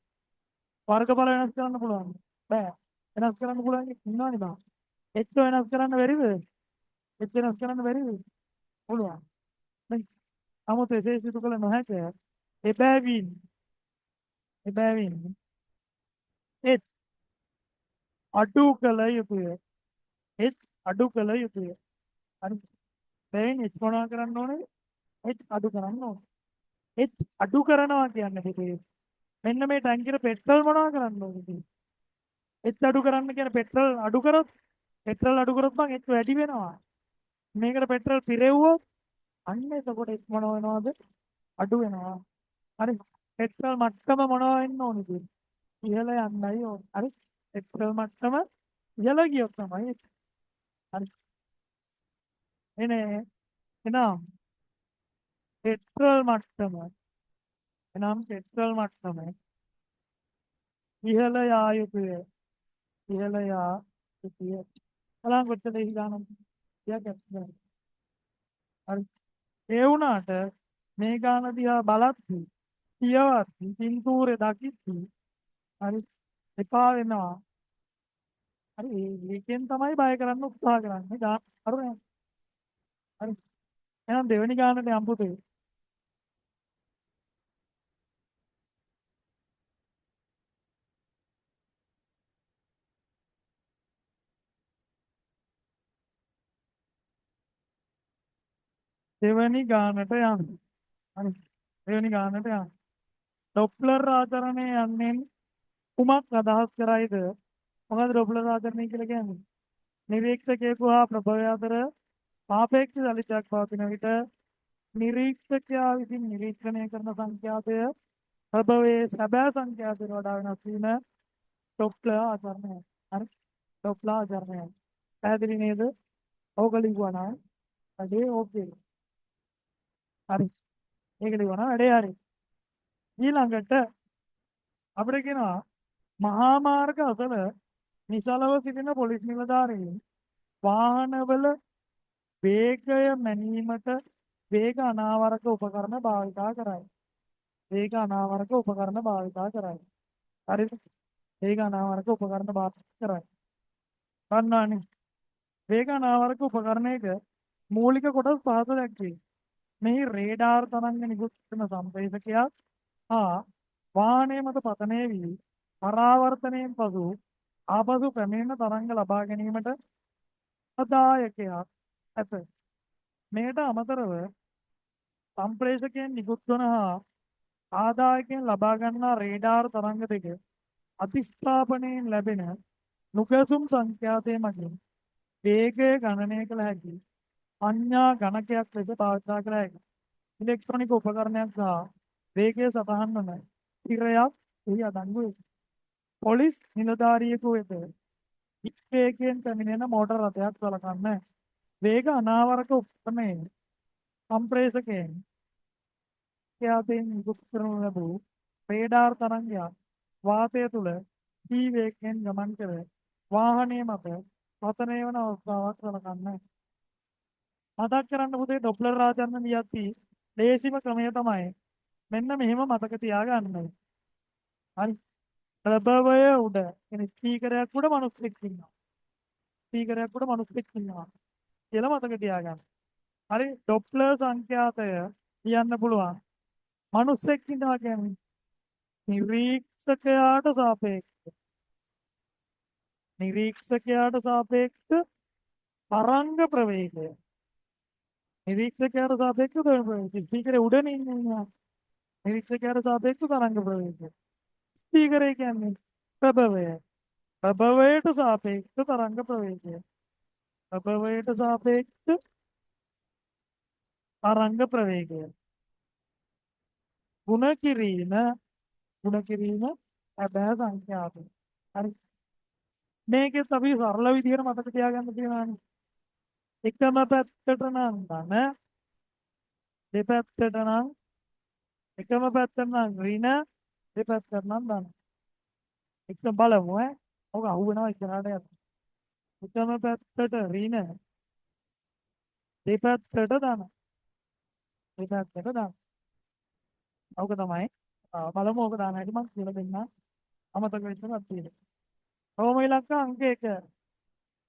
වර්ගඵල වෙනස් කරන්න පුළුවන්. බෑ. වෙනස් කරන්න පුළුවන් කෙනෙක් ඉන්නවනේ බා. එච්ච වෙනස් කරන්න බැරිද? එච්ච වෙනස් කරන්න බැරිද? පුළුවන්. නේ? 아무ත එසේ සිදු කළ නොහැක. එබැවින් එබැවින් එත් අඩු කළ යුතුය. එත් අඩු කළ යුතුය. හරි. දැන් එත් මොනවා කරන්න ඕනේ? එත් අඩු කරන්න ඕනේ. එත් අඩු කරනවා කියන්නේ පුතේ. මෙන්න මේ ටැංකියට පෙට්‍රල් මොනවා කරන්න ඕනේද? එත් අඩු කරන්න කියන්නේ පෙට්‍රල් අඩු කරොත් නම් එත් වැඩි වෙනවා. මේකට පෙට්‍රල් පිරෙව්වොත් අන්න එතකොට එත් මොනව වෙනවද? අඩු වෙනවා. හරි. පෙට්‍රල් මට්ටම මොනවා වෙන්න ඕනේද? ඉහළ යන්නයි ඕනේ. හරි. පෙට්‍රල් මට්ටම ඉහළ ගියොත් තමයි. හරි. එනේ එනම් පෙට්‍රල් මට්ටම පෙට්‍රල් මට්ටම ඉහළ යා යුතුය. ඉහළ යා යුතුය. බලන්න කොච්චර ඉහළ යනවද? ටිකක් ඇත්තද? හරි. ඒ වුණාට මේ ගාන දිහා බලද්දි කියවද්දි පින්තූරේ දකිද්දි හරි එපා වෙනවා. හරි ඒකෙන් තමයි බය කරන්න උත්සාහ කරන්නේ. හරි. හරි. එහෙනම් දෙවෙනි ගානට යම් පුතේ. දෙවෙනි ගානට යන්න. හරි. දෙවෙනි ගානට යන්න. ඩොප්ලර් ආචරණය යන්නේ කුමක් අදහස් කරයිද? මොකද ඩොප්ලර් ආචරණය කියලා කියන්නේ? නිරීක්ෂකයෙකු හා ප්‍රභවය අතර සාපේක්ෂ චලිතයක් පවතින විට නිරීක්ෂකයා විසින් නිරීක්ෂණය කරන සංඛ්‍යාතය ප්‍රභවයේ සැබෑ සංඛ්‍යාතයට වඩා වෙනස් වීම ඩොප්ලර් ආචරණය. හරි. ඩොප්ලර් ආචරණය. පැහැදිලි නේද? ඕක ලිව්වා නම් වැඩේ ඕකේ. හරි. ඒක ලිව්වා නම් වැඩේ හරි. ඊළඟට අපිට කියනවා මහා මාර්ග අසල නිසලව සිටින පොලිස් නිලධාරීන් වාහනවල වේගය මැනීමට වේග අනාවරක උපකරණ භාවිතා කරයි. වේග අනාවරක උපකරණ භාවිතා කරයි. හරිද? වේග අනාවරක උපකරණ භාවිතා කරයි. ගන්නවානේ. වේග අනාවරක උපකරණයක මූලික කොටස් පහත දැක්වේ. මෙහි රේඩාර් තරංග නිකුත් කරන සම්ප්‍රේෂකයක් හා වාහනය මත පතනය වී පරාවර්තනයෙන් පසු ආපසු පැමිණෙන තරංග ලබා ගැනීමට අදායකයක් ඇත. මෙයට අමතරව සම්ප්‍රේෂකයෙන් නිකුත් වන හා ආදායකයෙන් ලබා ගන්නා රේඩාර් තරංග දෙක අතිස්ථාපනයෙන් ලැබෙන නුගසුම් සංඛ්‍යාතය මගින් වේගය ගණනය කළ හැකි අඤ්ඤා ගණකයක් ලෙස භාවිතා කළ හැකි ඉලෙක්ට්‍රොනික උපකරණයක් සහ වේගය සටහන් වන තිරයක් එහි අඩංගු වේ. පොලිස් නිලධාරියෙකු වෙත වේගයෙන් පැමිණෙන මෝටර රථයක් සලකන්න. වේග අනාවරක උපකරණයෙන් සම්ප්‍රේෂකයෙන් යාතෙන් නිකුත් කරනු ලැබූ රේඩාර් තරංගයක් වාතය තුළ සී වේගයෙන් ගමන් කර වාහනය මත පතනය වන අවස්ථාවක් සලකන්න. මතක් කරන්න පුතේ ඩොප්ලර් ආචරණ ලියද්දී ලේසිම ක්‍රමය තමයි මෙන්න මෙහෙම මතක තියාගන්න. හරි. ප්‍රභවය උඩ කියන්නේ ස්පීකරයක් උඩ මිනිස්සෙක් ඉන්නවා. ස්පීකරයක් උඩ මිනිස්සෙක් ඉන්නවා කියලා මතක තියාගන්න. හරි. ඩොප්ලර් සංඛ්‍යාතය කියන්න පුළුවන්. මිනිස්සෙක් ඉන්නවා කියන්නේ නිරීක්ෂකයාට සාපේක්ෂව. නිරීක්ෂකයාට සාපේක්ෂ තරංග ප්‍රවේගය. නිරීක්ෂකයාට සාපේක්ෂව තරංග ප්‍රවේගය. ස්පීකරේ උඩනේ ඉන්නේ. නිරීක්ෂකයාට සාපේක්ෂව තරංග ප්‍රවේගය. ස්පීකරේ කියන්නේ ප්‍රභවය. ප්‍රභවයට සාපේක්ෂ තරංග ප්‍රවේගය. ප්‍රභවයට සාපේක්ෂ තරංග ප්‍රවේගය. ගුණ කිරීම හැබෑ සංඛ්‍යාතය. හරි. මේකෙත් අපි සරල විදිහට මතක තියාගන්න තියෙනවානේ. එකම පැත්තට නම් ධන, දෙපැත්තට නම් එකම පැත්තට නම් ඍණ, දෙපැත්තට නම් ධන. එක බලමු ඈ. ඔක අහුවෙනවා ඉස්සරහට යන්න. එකම පැත්තට ඍණ, දෙපැත්තට ධන. දෙපැත්තට ධන. ඔක තමයි. බලමු ඔක දාන හැටි මම කියලා දෙන්නම්. අමතක වෙච්ච කට්ටියට. රෝම ඉලක්ක අංක 1.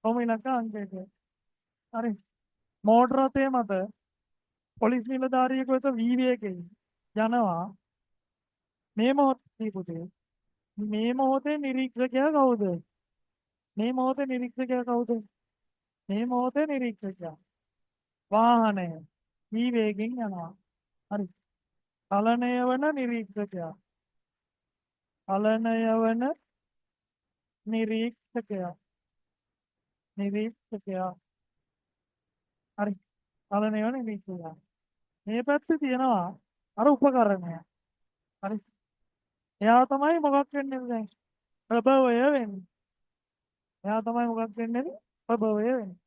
රෝම ඉලක්ක අංක 1. හරි. මෝටර රථය මත පොලිස් නිලධාරියෙකු වෙත වී වේගයෙන් යනවා. මේ මොහොතේ පුතේ. මේ මොහොතේ නිරීක්ෂකයා කවුද? මේ මොහොතේ නිරීක්ෂකයා කවුද? මේ මොහොතේ නිරීක්ෂකයා. වාහනය වී වේගයෙන් යනවා. හරි. චලනය වන නිරීක්ෂකයා. චලනය වන නිරීක්ෂකයා. නිරීක්ෂකයා. හරි. චලනය වන නිරීක්ෂකයා. මේ පැත්තේ තියෙනවා අර උපකරණය. හරි. එයා තමයි මොකක් වෙන්නේ දැන්? ප්‍රභවය වෙන්නේ. එයා තමයි මොකක් වෙන්නේ? ප්‍රභවය වෙන්නේ.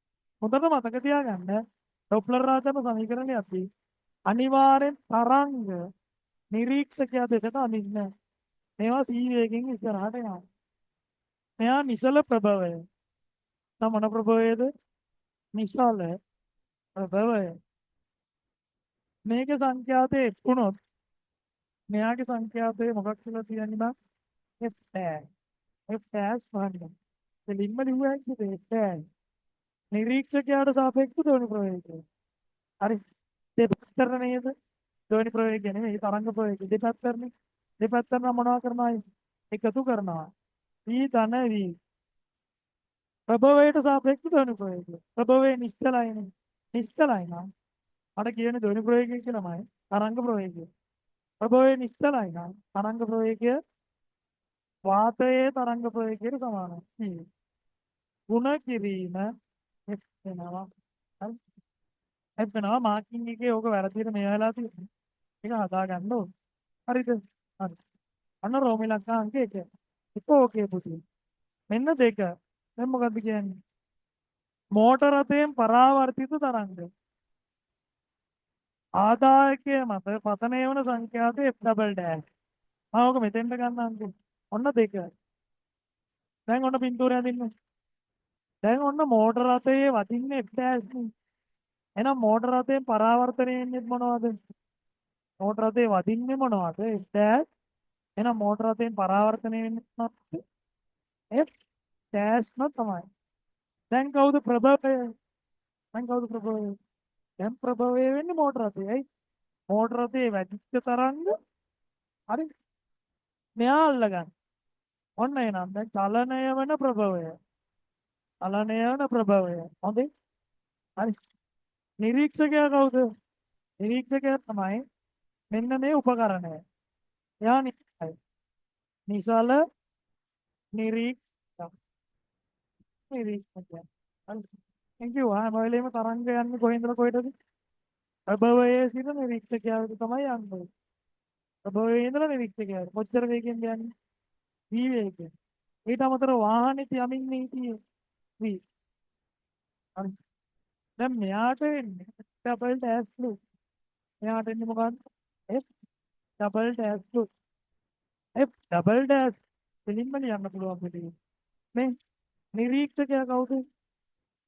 හොඳට මතක තියාගන්න. ඩොප්ලර් රාජන සමීකරණයක්දී අනිවාර්යෙන් තරංග නිරීක්ෂකයා දෙසට අඳින්න. මේවා C වේගෙන් ඉස්සරහට යනවා. මෙයා නිසල ප්‍රභවය. මොන ප්‍රභවයද? නිසල ප්‍රභවය. මේකේ සංඛ්‍යාතේ එක්ුණොත් මෙයාගේ සංඛ්‍යාතේ මොකක් කියලා කියන්නේ බං? F tag. F ටැග් වහන්න. දෙලින්ම ලිව්වා ඇත්තේ F ටැග්. නිරීක්ෂකයාට සාපේක්ෂව ධ්වනි ප්‍රවේගය. හරි. දෙපැත්තට නේද? ධ්වනි ප්‍රවේගය නෙමෙයි තරංග ප්‍රවේගය. දෙපැත්තටනේ. දෙපැත්තට මොනවා කරනවද? එකතු කරනවා. V ධන V. ප්‍රභවයට සාපේක්ෂව ධ්වනි ප්‍රවේගය. ප්‍රභවයේ නිශ්චලයිනේ. නිශ්චලයි නම් අර කියන්නේ ධ්වනි ප්‍රවේගය කියලාමයි තරංග ප්‍රවේගය. ප්‍රභවයේ නිශ්චලයි නම් තරංග ප්‍රවේගය වාතයේ තරංග ප්‍රවේගයට සමානයි. ගුණ කිරීම F වෙනවා. හරි. F වෙනවා මාකින් එකේ ඕක වැරදියට මේ වෙලා තියෙනවා. ඒක හදා ගන්න ඕනේ. හරිද? හරි. අන්න රෝම ඉලක්ක අංක 1. එක ඕකේ පුතේ. මෙන්න 2. දැන් මොකද්ද කියන්නේ? මෝටර රථයෙන් පරාවර්තිත තරංග. ආදායකය මත පතනය වන සංඛ්‍යාත F ඩබල් ඩෑෂ්. මම ඔක මෙතෙන්ට ගන්නම්. ඔන්න 2. දැන් ඔන්න පින්තූරය අදින්න. දැන් ඔන්න මෝටර රථයේ වදින්නේ F ඩෑෂ් නේ. එහෙනම් මෝටර රථයෙන් පරාවර්තනය වෙන්නේ මොනවද? මෝටර රථයේ වදින්නේ මොනවද? F dash. එහෙනම් මෝටර රථයෙන් පරාවර්තනය වෙන්නේ මොනවද? F ඩෑෂ්ම තමයි. දැන් කවුද ප්‍රභවය? දැන් කවුද ප්‍රභවය? දැන් ප්‍රභවය වෙන්නේ මෝටර රථයයි. මෝටර රථයේ වැදිච්ච තරංග හරි. මෙයා අල්ලගන්න. ඔන්න එනම් දැන් චලනය වන ප්‍රභවය. චලනය වන ප්‍රභවය. හොඳයි. හරි. නිරීක්ෂකයා කවුද? නිරීක්ෂකයා තමයි මෙන්න මේ උපකරණය. එයා නිසයි. නිසල නිරීක්ෂක. නිරීක්ෂකයා. හරි. thank you. මොයිලෙම තරංග යන්නේ කොහෙන්ද කොහෙටද? ප්‍රභවයේ සිට නිරීක්ෂකයා වෙත තමයි යන්නේ. ප්‍රභවයේ ඉඳලා නිරීක්ෂකයාට. කොච්චර වේගෙන්ද යන්නේ? V වේගෙන්. ඊට අමතරව වාහනේ යමින් හිටියේ V. හරි. දැන් මෙයාට එන්නේ ඩබල් ඩෑෂ් ලු. මෙයාට එන්නේ මොකක්ද? F ඩබල් ඩෑෂ් ලු. F ඩබල් ඩෑෂ් දෙලින්ම ලියන්න පුළුවන් පිටින්. මේ නිරීක්ෂකයා කවුද?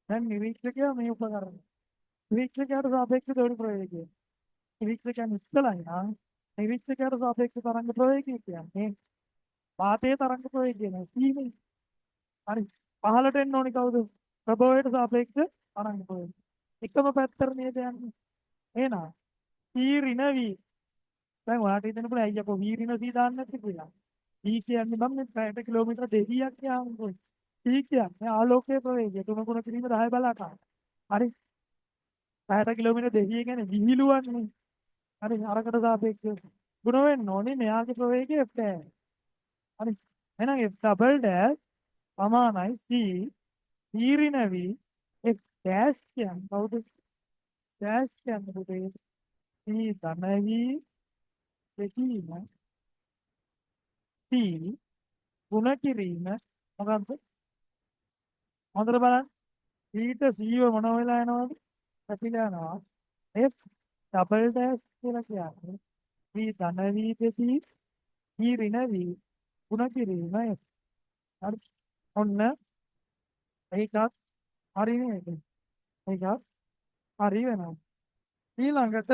දැන් නිරීක්ෂකයා මේ උපකරණය. නිරීක්ෂකයාට සාපේක්ෂව ධ්වනි ප්‍රවේගය. නිරීක්ෂකයන් ඉස්සලයි නම් නිරීක්ෂකයාට සාපේක්ෂ තරංග ප්‍රවේගය කියන්නේ වාතයේ තරංග ප්‍රවේගය නේ සීනේ. හරි. පහළට එන්න ඕනි කවුද? ප්‍රභවයට සාපේක්ෂ තරංග ප්‍රවේගය. එකම පැත්තට නේද යන්නේ. එහෙනම් C ඍණ V. දැන් ඔයාලට හිතෙන්න පුළුවන් අයියෝ V ඍණ C දාන්න නැති කියලා. V කියන්නේ මම මේ පැයට කිලෝමීටර 200ක් යාමකෝ. C කියන්නේ ආලෝකයේ ප්‍රවේගය 3 කිරීම 10 බලාකාර. හරි. පැයට කිලෝමීටර 200 කියන්නේ විහිළුවන්නේ. හරි අරකට සාපේක්ෂව ගුණ වෙන්න ඕනේ මෙයාගේ ප්‍රවේගය f dash. හරි. එහෙනම් f double dash සමානයි c e ඍණ v f dash කියන්නේ කවුද? dash කියන්නේ පුතේ c ධන v දෙකීම c ගුණ කිරීම මොකක්ද? හොඳට බලන්න. ඊට c ව මොන වෙලා යනවද? පැතිලා යනවා. f double dash කියලා කියන්නේ c ධන v දෙකී e ඍණ v ගුණ කිරීම f. හරි. ඔන්න ඒකත් හරි නේද? ඒකත් හරි වෙනවා. ඊළඟට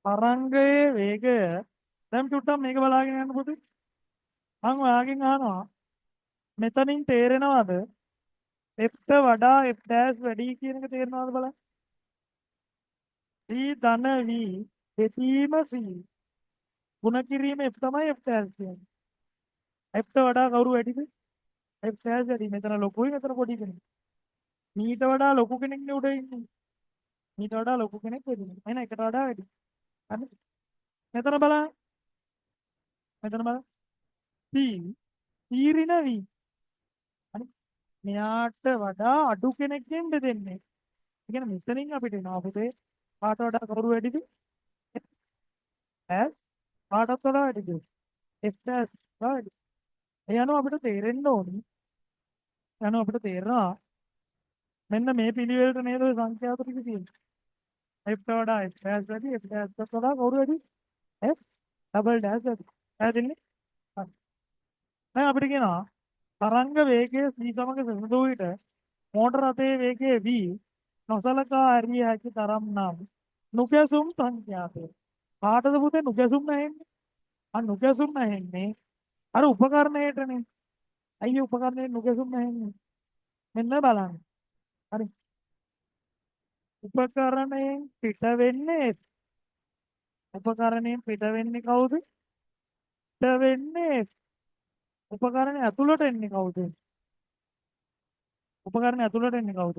තරංගයේ වේගය දැන් චුට්ටක් මේක බලාගෙන යන්න පුතේ. මම ඔයාගෙන් අහනවා මෙතනින් තේරෙනවද f ට වඩා f dash වැඩි කියන එක තේරෙනවද බලන්න. c ධන v දෙකීම c ගුණ කිරීම f තමයි f dash කියන්නේ. f ට වඩා කවුරු වැඩිද? f dash වැඩි. මෙතන ලොකුයි මෙතන පොඩි කෙනෙක්. මීට වඩා ලොකු කෙනෙක් නේ උඩ ඉන්නේ. මීට වඩා ලොකු කෙනෙක් වැඩි. එහෙනම් එකට වඩා වැඩි. හරි. මෙතන බලන්න. මෙතන බලන්න. c c ඍණ v. හරි. මෙයාට වඩා අඩු කෙනෙක් දෙන්න දෙන්නේ. ඒ කියන්නේ මෙතනින් අපිට එනවා පුතේ කාට වඩා කවුරු වැඩිද? S කාටත් වඩා වැඩිද? F dash වැඩි. ඒ අනුව අපිට තේරෙන්න ඕනේ. අනුව අපිට තේරෙනවා මෙන්න මේ පිළිවෙලට නේද ඔය සංඛ්‍යාත ටික තියෙන්නේ. F ට වඩා F dash වැඩි, F dash ට වඩා කවුරු වැඩි? F double dash වැඩි. පැහැදිලිනේ? හරි. දැන් අපිට කියනවා තරංග වේගය c සමග සමදු විට මෝටර රථයේ වේගය v නොසලකා හරිය හැකි තරම් නම් නුගැසුම් සංඛ්‍යාතය. කාටද පුතේ නුගැසුම් නැහෙන්නේ? නුගැසුම් නැහෙන්නේ අර උපකරණයටනේ. අයිය උපකරණයේ නුගැසුම් නැහෙන්නේ. මෙන්න බලන්න. හරි. උපකරණයෙන් පිට වෙන්නේ උපකරණයෙන් පිට වෙන්නේ කවුද? පිට වෙන්නේ උපකරණය ඇතුළට එන්නේ කවුද? උපකරණය ඇතුළට එන්නේ කවුද?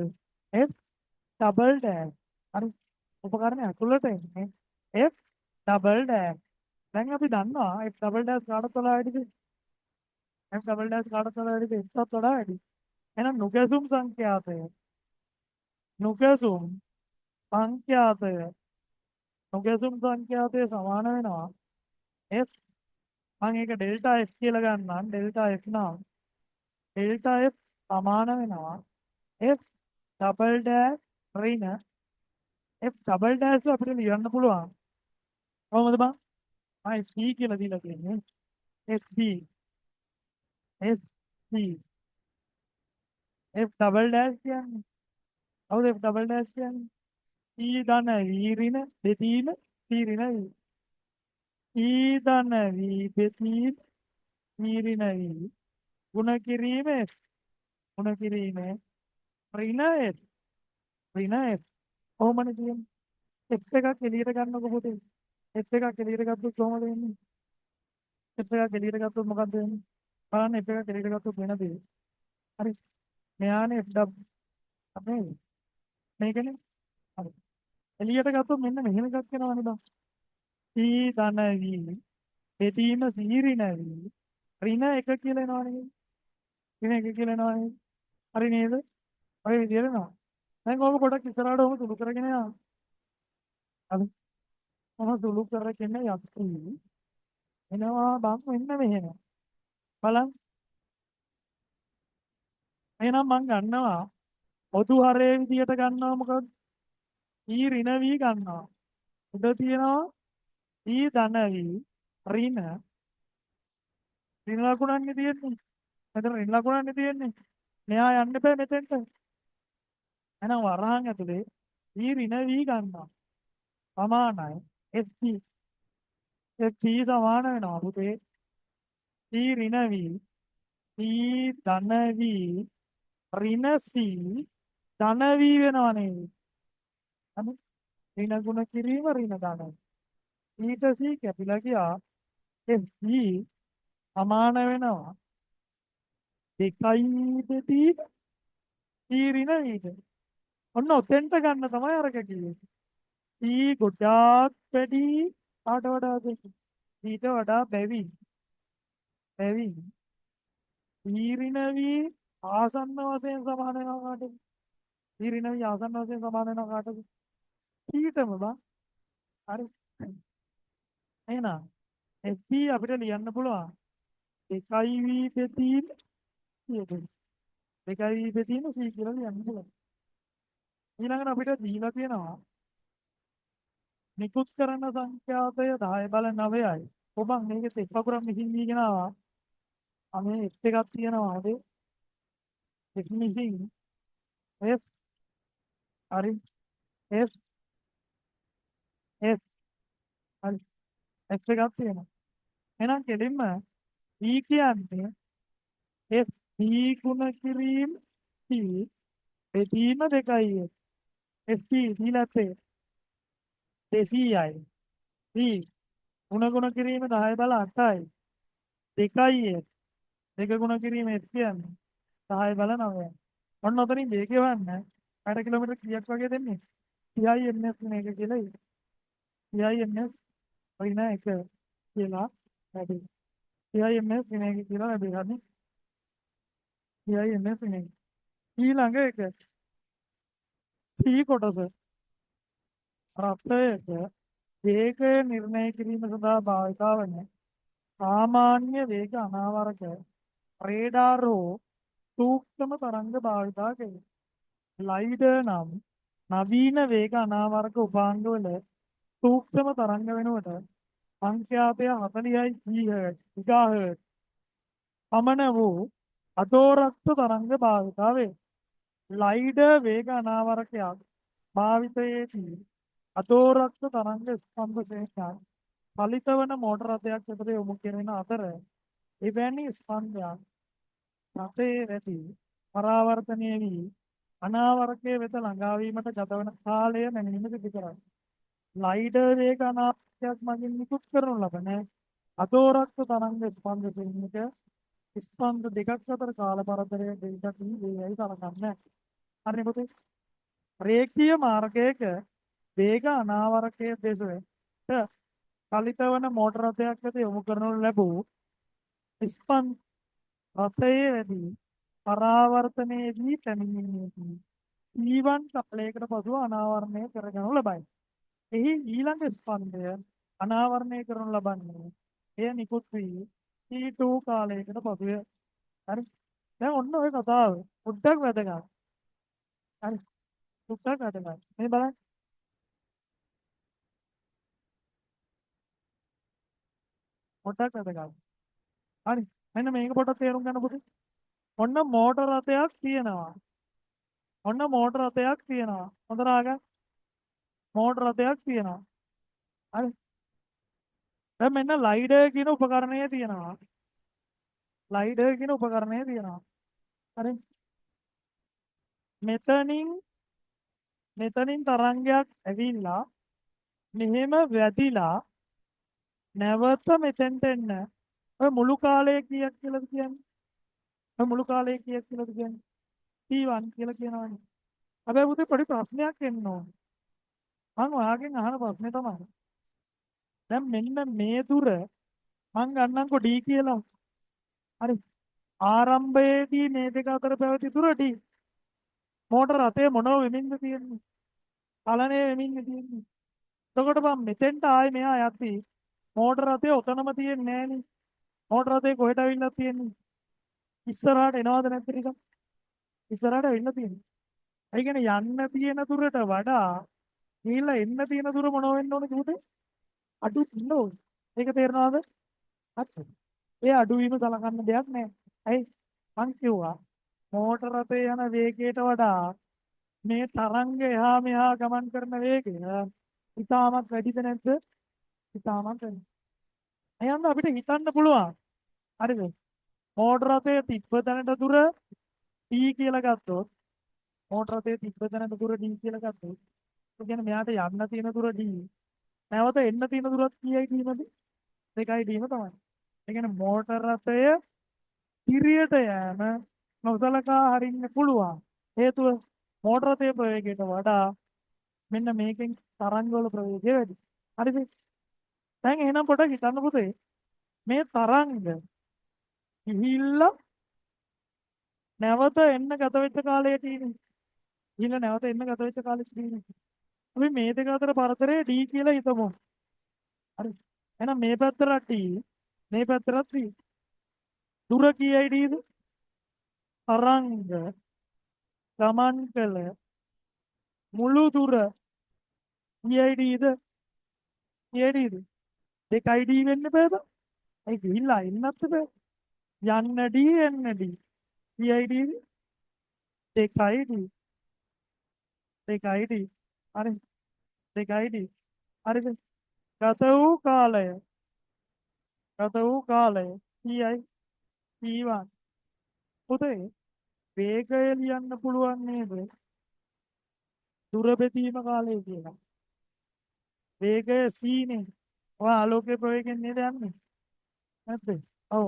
F double dash. හරි. උපකරණය ඇතුළට එන්නේ F double dash. දැන් අපි දන්නවා F double dash කාටත් වඩා වැඩිද? F double dash කාටත් වඩා වැඩිද? F ටත් වඩා වැඩි. එහෙනම් නුගැසුම් සංඛ්‍යාතය නුගැසුම් සංඛ්‍යාතය නුගැසුම් සංඛ්‍යාතය සමාන වෙනවා F මම ඒක ඩෙල්ටා F කියලා ගන්නම් ඩෙල්ටා F නම් ඩෙල්ටා F සමාන වෙනවා F double dash ඍණ F double dash අපිට ලියන්න පුළුවන් කොහොමද බං? C කියලා දීලා තියෙන්නේ FD FD F double dash කියන්නේ කවුද F double dash කියන්නේ? E ධන V ඍණ දෙකීම C ඍණ V. E ධන V දෙකීම C ඍණ V ගුණ කිරීම F ගුණ කිරීම ඍණ F ඍණ F කොහොමද කියන්නේ? F එකක් එළියට ගන්නකො පුතේ. F එකක් එළියට ගත්තොත් කොහොමද වෙන්නේ? F එකක් එළියට ගත්තොත් මොකක්ද වෙන්නේ? බලන්න F එකක් එළියට ගත්තොත් වෙන දේ. හරි. මෙයානේ F W අපේ මේකනේ. හරි. එළියට ගත්තොත් මෙන්න මෙහෙම එකක් වෙනවනේ බං. C ධන V දෙදීම C ඍණ V ඍණ 1 කියලා එනවනේ. ඍණ 1 කියලා එනවනේ. හරි නේද? ඔය විදිහට එනවා. දැන් ඕක පොඩක් ඉස්සරහට ඔහොම සුළු කරගෙන යන්න. හරි. ඔහොම සුළු කරගෙන යන්න. එනවා බං මෙන්න මෙහෙම. බලන්න. එහෙනම් මම ගන්නවා පොදු හරේ විදියට ගන්නවා මොකද? E ඍණ V ගන්නවා. උඩ තියෙනවා E ධන V ඍණ ලකුණන්නේ තියෙන්නේ. මෙතන ඍණ ලකුණන්නේ තියෙන්නේ. මෙහා යන්න බෑ මෙතෙන්ට. එහෙනම් වරහන් ඇතුලේ T ඍණ V ගන්නවා. සමානයි. FP T සමාන වෙනවා පුතේ. T ඍණ V T ධන V ඍණ C ධන V වෙනවා නේද? හරි. ඍණ ගුණ කිරීම ඍණ ධන. ඊට C කැපිලා ගියා. FP සමාන වෙනවා. 2 දෙදී T ඍණ V ද. ඔන්න ඔතෙන්ට ගන්න තමයි අරක කිව්වේ. T ගොඩාක් වැඩි කාට වඩාද? ඊට වඩා බැවි. බැවි. ඊරිනවි ආසන්න වශයෙන් සමාන වෙනවා කාටද? ඊරිනවි ආසන්න වශයෙන් සමාන වෙනවා කාටද? ඊටම බා. හරි. එහෙනම් FP අපිට ලියන්න පුළුවන් 2v බෙදීම කීයද? 2v බෙදීම c කියලා ලියන්න පුළුවන්. ඊළඟට අපිට දීලා තියෙනවා නිකුත් කරන සංඛ්‍යාතය 10 බල 9යි. ඔබන් මේකෙත් එක් වගුරක් මිසින් දීගෙන ආවා. අනේ එක් එකක් තියෙනවා නේද? එක් මිසින් F හරි F F හරි F එකක් තියෙනවා. එහෙනම් කෙලින්ම E කියන්නේ F D ගුණ කිරීම T බෙදීම 2යි. FP දීලා තේ 200යි. D ගුණ කිරීම 10 බල 8යි. 2යි. 2 ගුණ කිරීම F කියන්නේ 10 බල 9යි. ඔන්න ඔතනින් දෙක කියවන්න. 60 කිලෝමීටර කීයක් වගේ දෙන්නේ? CIMS මේක කියලා. CIMS ඍණ 1 කියලා වැඩි. CIMS ඍණ 1 කියලා වැඩි. හරි. CIMS ඍණ 1. ඊළඟ එක C කොටස රථයක වේගය නිර්ණය කිරීම සඳහා භාවිතා වන සාමාන්‍ය වේග අනාවරක රේඩාර් හෝ සූක්ෂම තරංග භාවිතා කෙරේ. ලයිඩර් නම් නවීන වේග අනාවරක උපාංගවල සූක්ෂම තරංග වෙනුවට සංඛ්‍යාතය 40යි GHz පමණ වූ අදෝරක්ත තරංග භාවිතා වේ. ලයිඩර් වේග අනාවරකයක් භාවිතයේදී අදෝරක්ත තරංග ස්පන්ද සේකයන් පලිත වන මෝටර රථයක් වෙතට යොමු කෙරෙන අතර එවැනි ස්පන්දයන් රථයේ ඇති පරාවර්තනය වී අනාවරකයේ වෙත ළඟාවීමට ගතවන කාලය මැනීම සිදු කරයි. ලයිඩර් වේග අනාවරකයක් මගින් නිකුත් කරනු ලබන අදෝරක්ත තරංග ස්පන්ද සේනක ස්පන්ද දෙකක් අතර කාල පරතරය දෙකක් වේගයි සලකන්නේ. හරිනේ පුතේ. රේඛීය මාර්ගයක වේග අනාවරකයේ දෙසට කලිත වන මෝටර රථයක් වෙත යොමු කරනු ලැබූ ස්පන්ද රථයේ වැඩි පරාවර්තනයේදී පැමිණීමේදී ඊවන් කාලයකට පසුව අනාවරණය කරගනු ලබයි. එහි ඊළඟ ස්පන්දය අනාවරණය කරනු ලබන්නේ එය නිකුත් වී T2 කාලයකට පසුය. හරි. දැන් ඔන්න ඔය කතාව පොඩ්ඩක් වැදගත්. හරි. පොඩ්ඩක් වැදගත්. මේ බලන්න. පොඩ්ඩක් වැදගත්. හරි. මෙන්න මේක පොඩ්ඩක් තේරුම් ගන්න පුතේ. ඔන්න මෝටර රථයක් තියෙනවා. ඔන්න මෝටර රථයක් තියෙනවා. හොඳට අහගන්න. මෝටර රථයක් තියෙනවා. හරි. දැන් මෙන්න ලයිඩර් කියන උපකරණය තියෙනවා. ලයිඩර් කියන උපකරණය තියෙනවා. හරි. මෙතනින් තරංගයක් ඇවිල්ලා මෙහෙම වැදිලා නැවත මෙතෙන්ට එන්න. ඔය මුළු කාලය කීයක් කියලාද කියන්නේ? ඔය මුළු කාලය කීයක් කියලාද කියන්නේ? T1 කියලා කියනවනේ. හැබැයි පුතේ පොඩි ප්‍රශ්නයක් එන්න ඕන. මම ඔයාගෙන් අහන ප්‍රශ්නේ තමයි. දැන් මෙන්න මේ දුර මං ගන්නම්කෝ D කියලා. හරි. ආරම්භයේදී මේ දෙක අතර පැවති දුර D. මෝටර රථය මොනව වෙමින්ද තියෙන්නේ? චලනය වෙමින් තියෙන්නේ. එතකොට මම මෙතෙන්ට ආයේ මෙහා යද්දී මෝටර රථය ඔතනම තියෙන්නේ නෑනේ. මෝටර රථය කොහෙට අවිල්ලක් තියෙන්නේ? ඉස්සරහට එනවද නැද්ද ටිකක්? ඉස්සරහට අවිල්ලා තියෙන්නේ. ඒ කියන්නේ යන්න තියෙන දුරට වඩා ගිහිල්ලා එන්න තියෙන දුර මොනව වෙන්න ඕනද පුතේ? අඩු වෙන්න ඕනේ. ඒක තේරෙනවද? හරි. ඒ අඩුවීම සලකන්න දෙයක් නෑ. ඇයි? මං කිව්වා මෝටර රථේ යන වේගයට වඩා මේ තරංග එහා මෙහා ගමන් කරන වේගය ඉතාමත් වැඩිද නැද්ද? ඉතාමත් වැඩි. එහෙනම් අපිට හිතන්න පුළුවන්. හරිද? මෝටර රථයේ තිබ්බ තැනට දුර t කියලා ගත්තොත් මෝටර රථයේ තිබ්බ තැනට දුර d කියලා ගත්තොත් ඒ කියන්නේ මෙයාට යන්න තියෙන දුර d. නැවත එන්න තියෙන දුරත් කීයයි d මද? 2යි d ම තමයි. ඒ කියන්නේ මෝටර රථය ඉරියට යෑම නොසලකා හරින්න පුළුවන්. හේතුව මෝටර රථයේ ප්‍රවේගයට වඩා මෙන්න මේකෙන් තරංග වල ප්‍රවේගය වැඩි. හරිද? දැන් එහෙනම් පොඩ්ඩක් හිතන්න පුතේ. මේ තරංග ගිහිල්ලා නැවත එන්න ගත වෙච්ච කාලය තියෙන්නේ. ගිහිල්ලා නැවත එන්න ගත වෙච්ච කාලෙ තියෙන්නේ. අපි මේ දෙක අතර පරතරය d කියලා හිතමු. හරි. එහෙනම් මේ පැත්තට t මේ පැත්තට t. දුර කීයයි dද? තරංග ගමන් කළ මුළු දුර කීයයි dද? කීයයි dද? 2යි d වෙන්න බෑද? ඒ ගිහිල්ලා එන්නත් බෑ. යන්න d එන්න d. කීයයි dද? 2යි d. 2යි d. හරි. 2යි d. හරිද? ගත වූ කාලය කීයයි? t1. පුතේ වේගය ලියන්න පුළුවන් නේද? දුර බෙදීම කාලය කියලා. වේගය c නේ. ඔය ආලෝකයේ ප්‍රවේගයෙන් නේද යන්නේ? නැද්ද? ඔව්.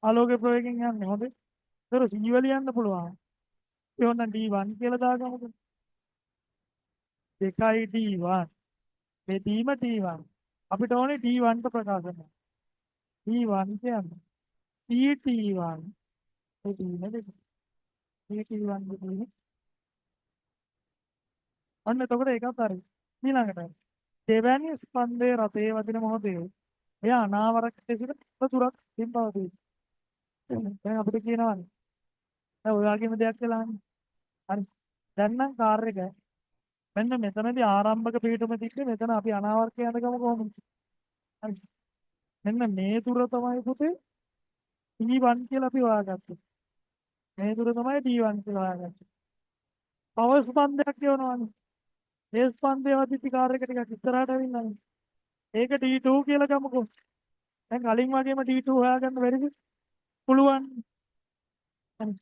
ආලෝකයේ ප්‍රවේගයෙන් යන්නේ. හොඳේ. ඒතර c ලියන්න පුළුවන්. ඒ ඕන d1 කියලා දාගමුකෝ. 2යි d1 බෙදීම t1. අපිට ඕනේ d1 ට ප්‍රකාශ කරන්න. d1 කියන්නේ ct1 බෙදීම දෙක. ct1 බෙදීම. අන්න එතකොට ඒකත් හරි. ඊළඟට දෙවැනි ස්පන්දයේ රථයේ වදින මොහොතේ එය අනාවරක ලෙසට දුරක් පවතී. දැන් අපිට කියනවානේ. දැන් ඔය වගේම දෙයක් වෙලානේ. හරි. දැන් නම් කාර් එක මෙන්න මෙතනදී ආරම්භක පිටුම තිබ්බේ මෙතන අපි අනාවර්තය යනකම කොහොමද? හරි. මෙන්න මේ දුර තමයි පුතේ D1 කියලා අපි හොයාගත්තේ. මේ දුර තමයි D1 කියලා හොයාගත්තේ. පවර් ස්පන්දයක් කියනවානේ. ඒ ස්පන්දයේ වදිති කාර් එක ටිකක් ඉස්සරහට ඇවිල්ලානේ. ඒක D2 කියලා ගමුකෝ. දැන් කලින් වගේම D2 හොයාගන්න බැරිද? පුළුවන්. හරි.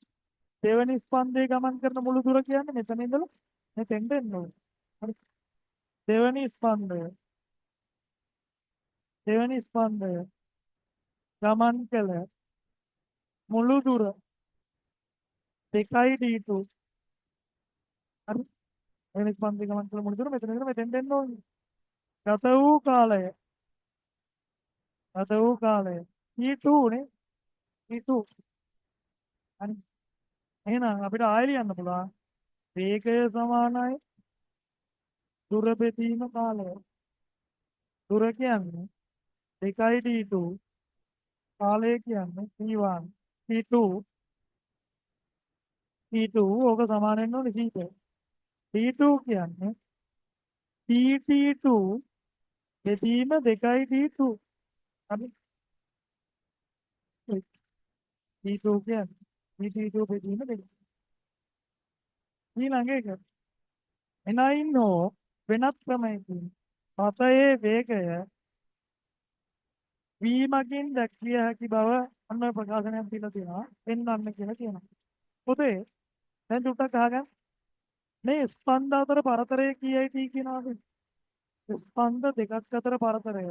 දෙවෙනි ස්පන්දයේ ගමන් කරන මුළු දුර කියන්නේ මෙතන ඉඳලා මෙතෙන්ට එන්න ඕනේ. හරි. දෙවෙනි ස්පන්දය ගමන් කළ මුළු දුර 2යි d2. හරි. දෙවෙනි ස්පන්දයේ ගමන් කළ මුළු දුර මෙතන ඉඳලා මෙතෙන්ට එන්න ඕනේ. ගත වූ කාලය t2 නේ. t2. හරි. එහෙනම් අපිට ආයෙ ලියන්න පුළුවන්. වේගය සමානයි දුර බෙදීම කාලය. දුර කියන්නේ 2යි d2. කාලය කියන්නේ t1. t2 ඕක සමාන වෙන්න ඕනේ c ට. t2 කියන්නේ tt2 බෙදීම 2යි d2. හරි. t2 කියන්නේ tt2 බෙදීම 2. ඊළඟ එක එනයින් හෝ වෙනත් ක්‍රමයකින් රථයේ වේගය v මගින් දැක්විය හැකි බව අන්න ප්‍රකාශනයක් දීලා තියෙනවා. පෙන්වන්න කියලා කියනවා. පොතේ දැන් ටිකක් අහගන්න. මේ ස්පන්ද අතර පරතරය කීයයි t කියනවාද? ස්පන්ද දෙකක් අතර පරතරය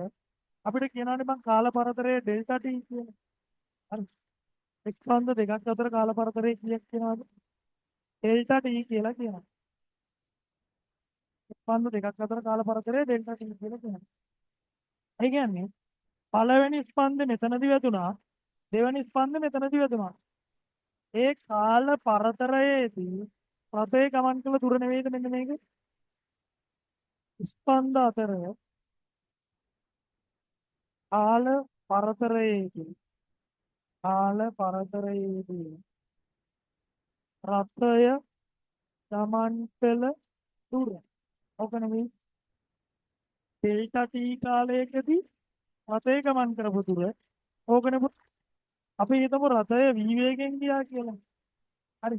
අපිට කියනවානේ මං කාල පරතරය ඩෙල්ටා t කියලා. හරි. ස්පන්ද දෙකක් අතර කාල පරතරය කීයක් කියනවාද? ඩෙල්ටා t කියලා කියනවා. ස්පන්ද දෙකක් අතර කාල පරතරය ඩෙල්ටා t කියලා කියනවා. ඒ කියන්නේ පළවෙනි ස්පන්දේ මෙතනදී වැදුනා, දෙවෙනි ස්පන්දේ මෙතනදී වැදුනා. ඒ කාල පරතරයේදී රථයේ ගමන් කළ දුර නෙවෙයිද මෙන්න මේක? ස්පන්ද අතර කාල පරතරයේදී රථය ගමන් කළ දුර. ඔක නෙවෙයි ඩෙල්ටා t කාලයකදී රථයේ ගමන් කරපු දුර. ඕකනේ අපි හිතමු රථය v වේගෙන් ගියා කියලා. හරි.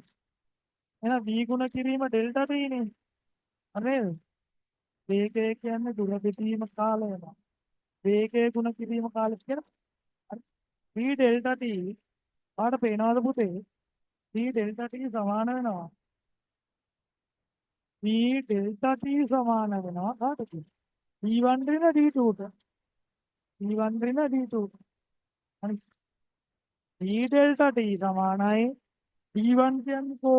එහෙනම් v ගුණ කිරීම ඩෙල්ටා t නේ. හරිද? වේගය කියන්නේ දුර බෙදීම කාලය නවා. වේගය ගුණ කිරීම කාලය කියලා. හරි. v ඩෙල්ටා t ආට පේනවද පුතේ? v ඩෙල්ටා t සමාන වෙනවා. v ඩෙල්ටා t සමාන වෙනවා කාටද? v1 ඍණ d2 ට. v1 ඍණ d2 ට. හරි. v ඩෙල්ටා t සමානයි v1 කියන්නේ කො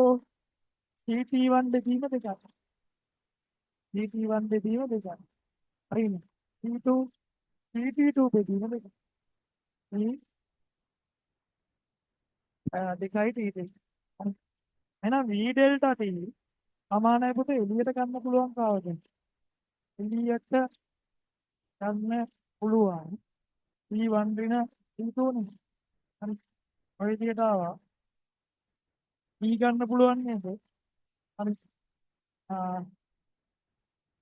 ct1 බෙදීම දෙකක්. ct1 බෙදීම දෙකක්. හරිනේ. t2 ct2 බෙදීම දෙකක්. මේ දෙකයි t2. හරි. එහෙනම් v ඩෙල්ටා t සමානයි පුතේ එළියට ගන්න පුළුවන් කාවද? එළියට ගන්න පුළුවන් v1 ඍණ d2 නේ. හරි. ඔය විදිහට ආවා. v ගන්න පුළුවන් නේද? හරි.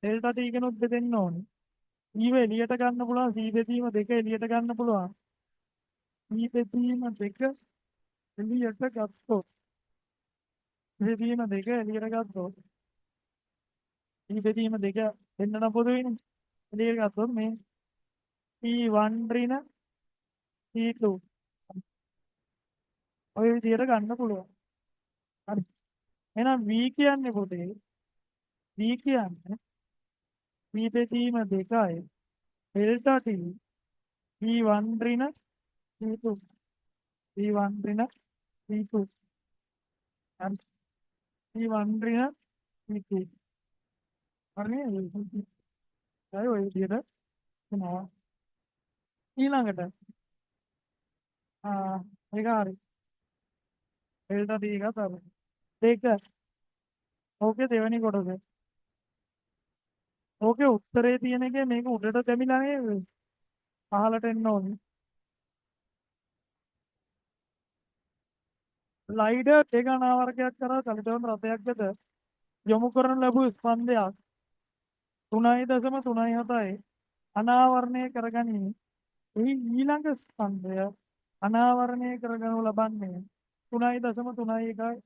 ඩෙල්ටා t කෙනුත් බෙදෙන්න ඕනේ. v එළියට ගන්න පුළුවන් c බෙදීම දෙක එළියට ගන්න පුළුවන්. c බෙදීම දෙක එළියට ගත්තොත් බෙදීම දෙක එළියට ගත්තොත් c බෙදීම දෙක දෙන්න නම් පොදුයිනේ. එළියට ගත්තොත් මේ c1 ඍණ c2 ඔය විදිහට ගන්න පුළුවන්. හරි. එහෙනම් v කියන්නේ පොතේ v කියන්නේ v බෙදීම දෙකයි ඩෙල්ටා t v1 ඍණ c2 v1 ඍණ c2 හරි. v1 ඍණ c2 හරි. හරි ඔය විදිහට එනවා. ඊළඟට ඒක හරි. ඩෙල්ටා t එක තමයි. දෙක. ඕකේ දෙවෙනි කොටස. ඕකේ උත්තරේ තියෙන එකේ මේක උඩට දෙමිලා නේද? පහලට එන්න ඕනේ. ලයිඩර් ඒක අනාවරකයක් කරා චලිතවන රථයක් වෙත යොමු කරන ලැබූ ස්පන්දයක් 3.37යි අනාවරණය කරගනී. එහි ඊළඟ ස්පන්දය අනාවරණය කරගනු ලබන්නේ 3.31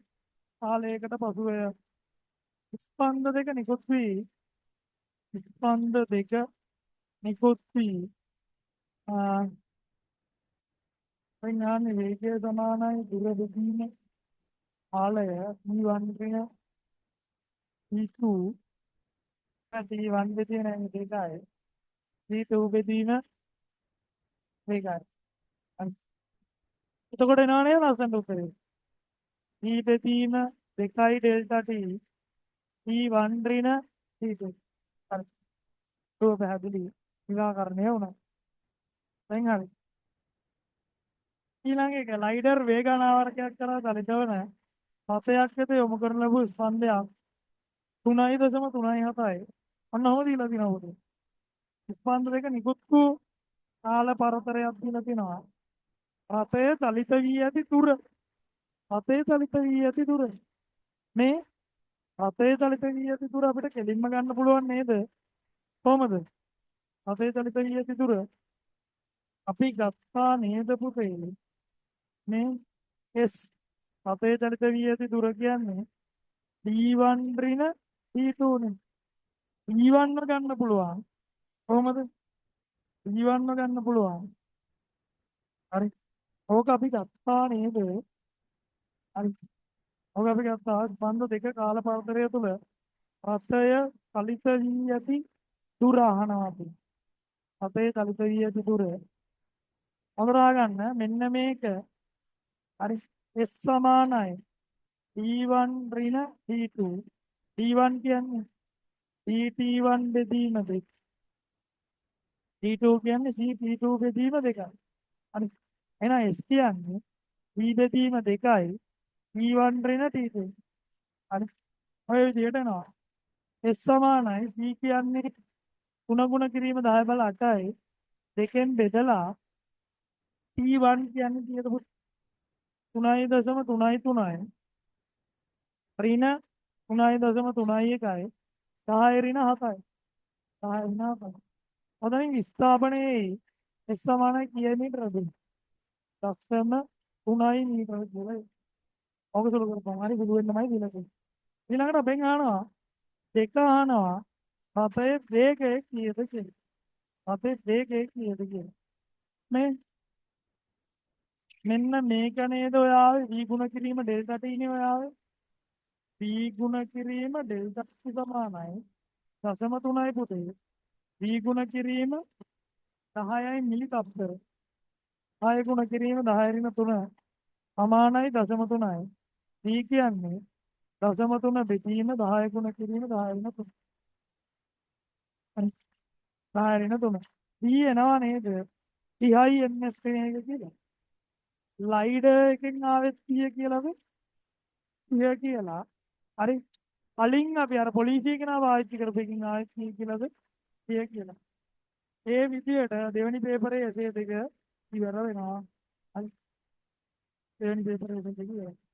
කාලයකට පසුවය. ස්පන්ද දෙක නිකුත් වී විඥාන වේගය සමානයි දුර බෙදීම කාලය v1 ඍණ v2 t1 බෙදීම දෙකයි v2 බෙදීම දෙකයි. එතකොට එනවනේ ලස්සනට උත්තරේ. v බෙදීම දෙකයි ඩෙල්ටා t v1 ඍණ t2. හරි. ඒක පැහැදිලි නිරාකරණය වුණා. දැන් හරි. ඊළඟ එක ලයිඩර් වේග අනාවරකයක් කරා චලිත වන රථයක් වෙත යොමු කරන ලැබූ ස්පන්දයක් 3.37යි. ඔන්න ඔහොම දීලා තිනවා පොතේ. ස්පන්ද දෙක නිකුත් වූ කාල පරතරයක් දීලා තිනවා. රථය චලිත වී ඇති දුර. රථය චලිත වී ඇති දුර. මේ රථය චලිත වී ඇති දුර අපිට කෙලින්ම ගන්න පුළුවන් නේද? කොහමද? රථය චලිත වී ඇති දුර අපි ගත්තා නේද පුතේ? මේ s රථය චලිත වී ඇති දුර කියන්නේ d1 ඍණ d2 නේ. d1 ගන්න පුළුවන්. කොහමද? d1 ගන්න පුළුවන්. හරි. ඕක අපි ගත්තා නේද? හරි. ඕක අපි ගත්තා ස්පන්ද දෙක කාල පරතරය තුළ රථය චලිත වී ඇති දුර අහනවා අපි. රථය චලිත වී ඇති දුර හඳුනා ගන්න මෙන්න මේක. හරි. s සමානයි d1 ඍණ d2 d1 කියන්නේ ct1 බෙදීම දෙක d2 කියන්නේ ct2 බෙදීම දෙකයි. හරි. එහෙනම් s කියන්නේ v බෙදීම දෙකයි v1 ඍණ t2. හරි. ඔය විදිහට එනවා. s සමානයි c කියන්නේ 3 ගුණ කිරීම 10 බල 8යි දෙකෙන් බෙදලා t1 කියන්නේ කීයද? 3.33යි ඍණ 3.31යි 10 ඍණ 7යි 10 ඍණ 7යි. ඔතනින් විස්ථාපනයේ s සමානයි කීය මීටරද? 0.3 මීටර කියලා. ඔක සුළු කරපුවාම හරි සුළු වෙන්නමයි දීලා තියෙන්නේ. ඊළඟට අපෙන් අහනවා දෙක අහනවා අපේ වේගය කීයද කියලා. අපේ වේගය කීයද කියලා. මේ මෙන්න මේක නේද ඔයාවේ v ගුණ කිරීම ඩෙල්ටා t නේ ඔයාවේ. v ගුණ කිරීම ඩෙල්ටා t සමානයි 0.3යි පුතේ. v ගුණ කිරීම 10යි මිලි තප්පර. 6 ගුණ කිරීම 10 ඍණ 3 සමානයි 0.3යි. v කියන්නේ 0.3 බෙදීම 10 ගුණ කිරීම 10 ඍණ 3. 10 ඍණ 3. v එනවා නේද? TIMS කියන එක කියලා. ලයිඩර් එකෙන් ආවෙත් කීය කියලාද? 100 කියලා. හරි. කලින් අපි අර පොලිසිය කෙනා පාවිච්චි කරපු එකකින් ආවෙත් කීය කියලාද? 100 කියලා. ඒ විදියට දෙවෙනි පේපරේ එසේ දෙක ඉවර වෙනවා. හරි. දෙවෙනි පේපරේ එසේ දෙක ඉවරයි.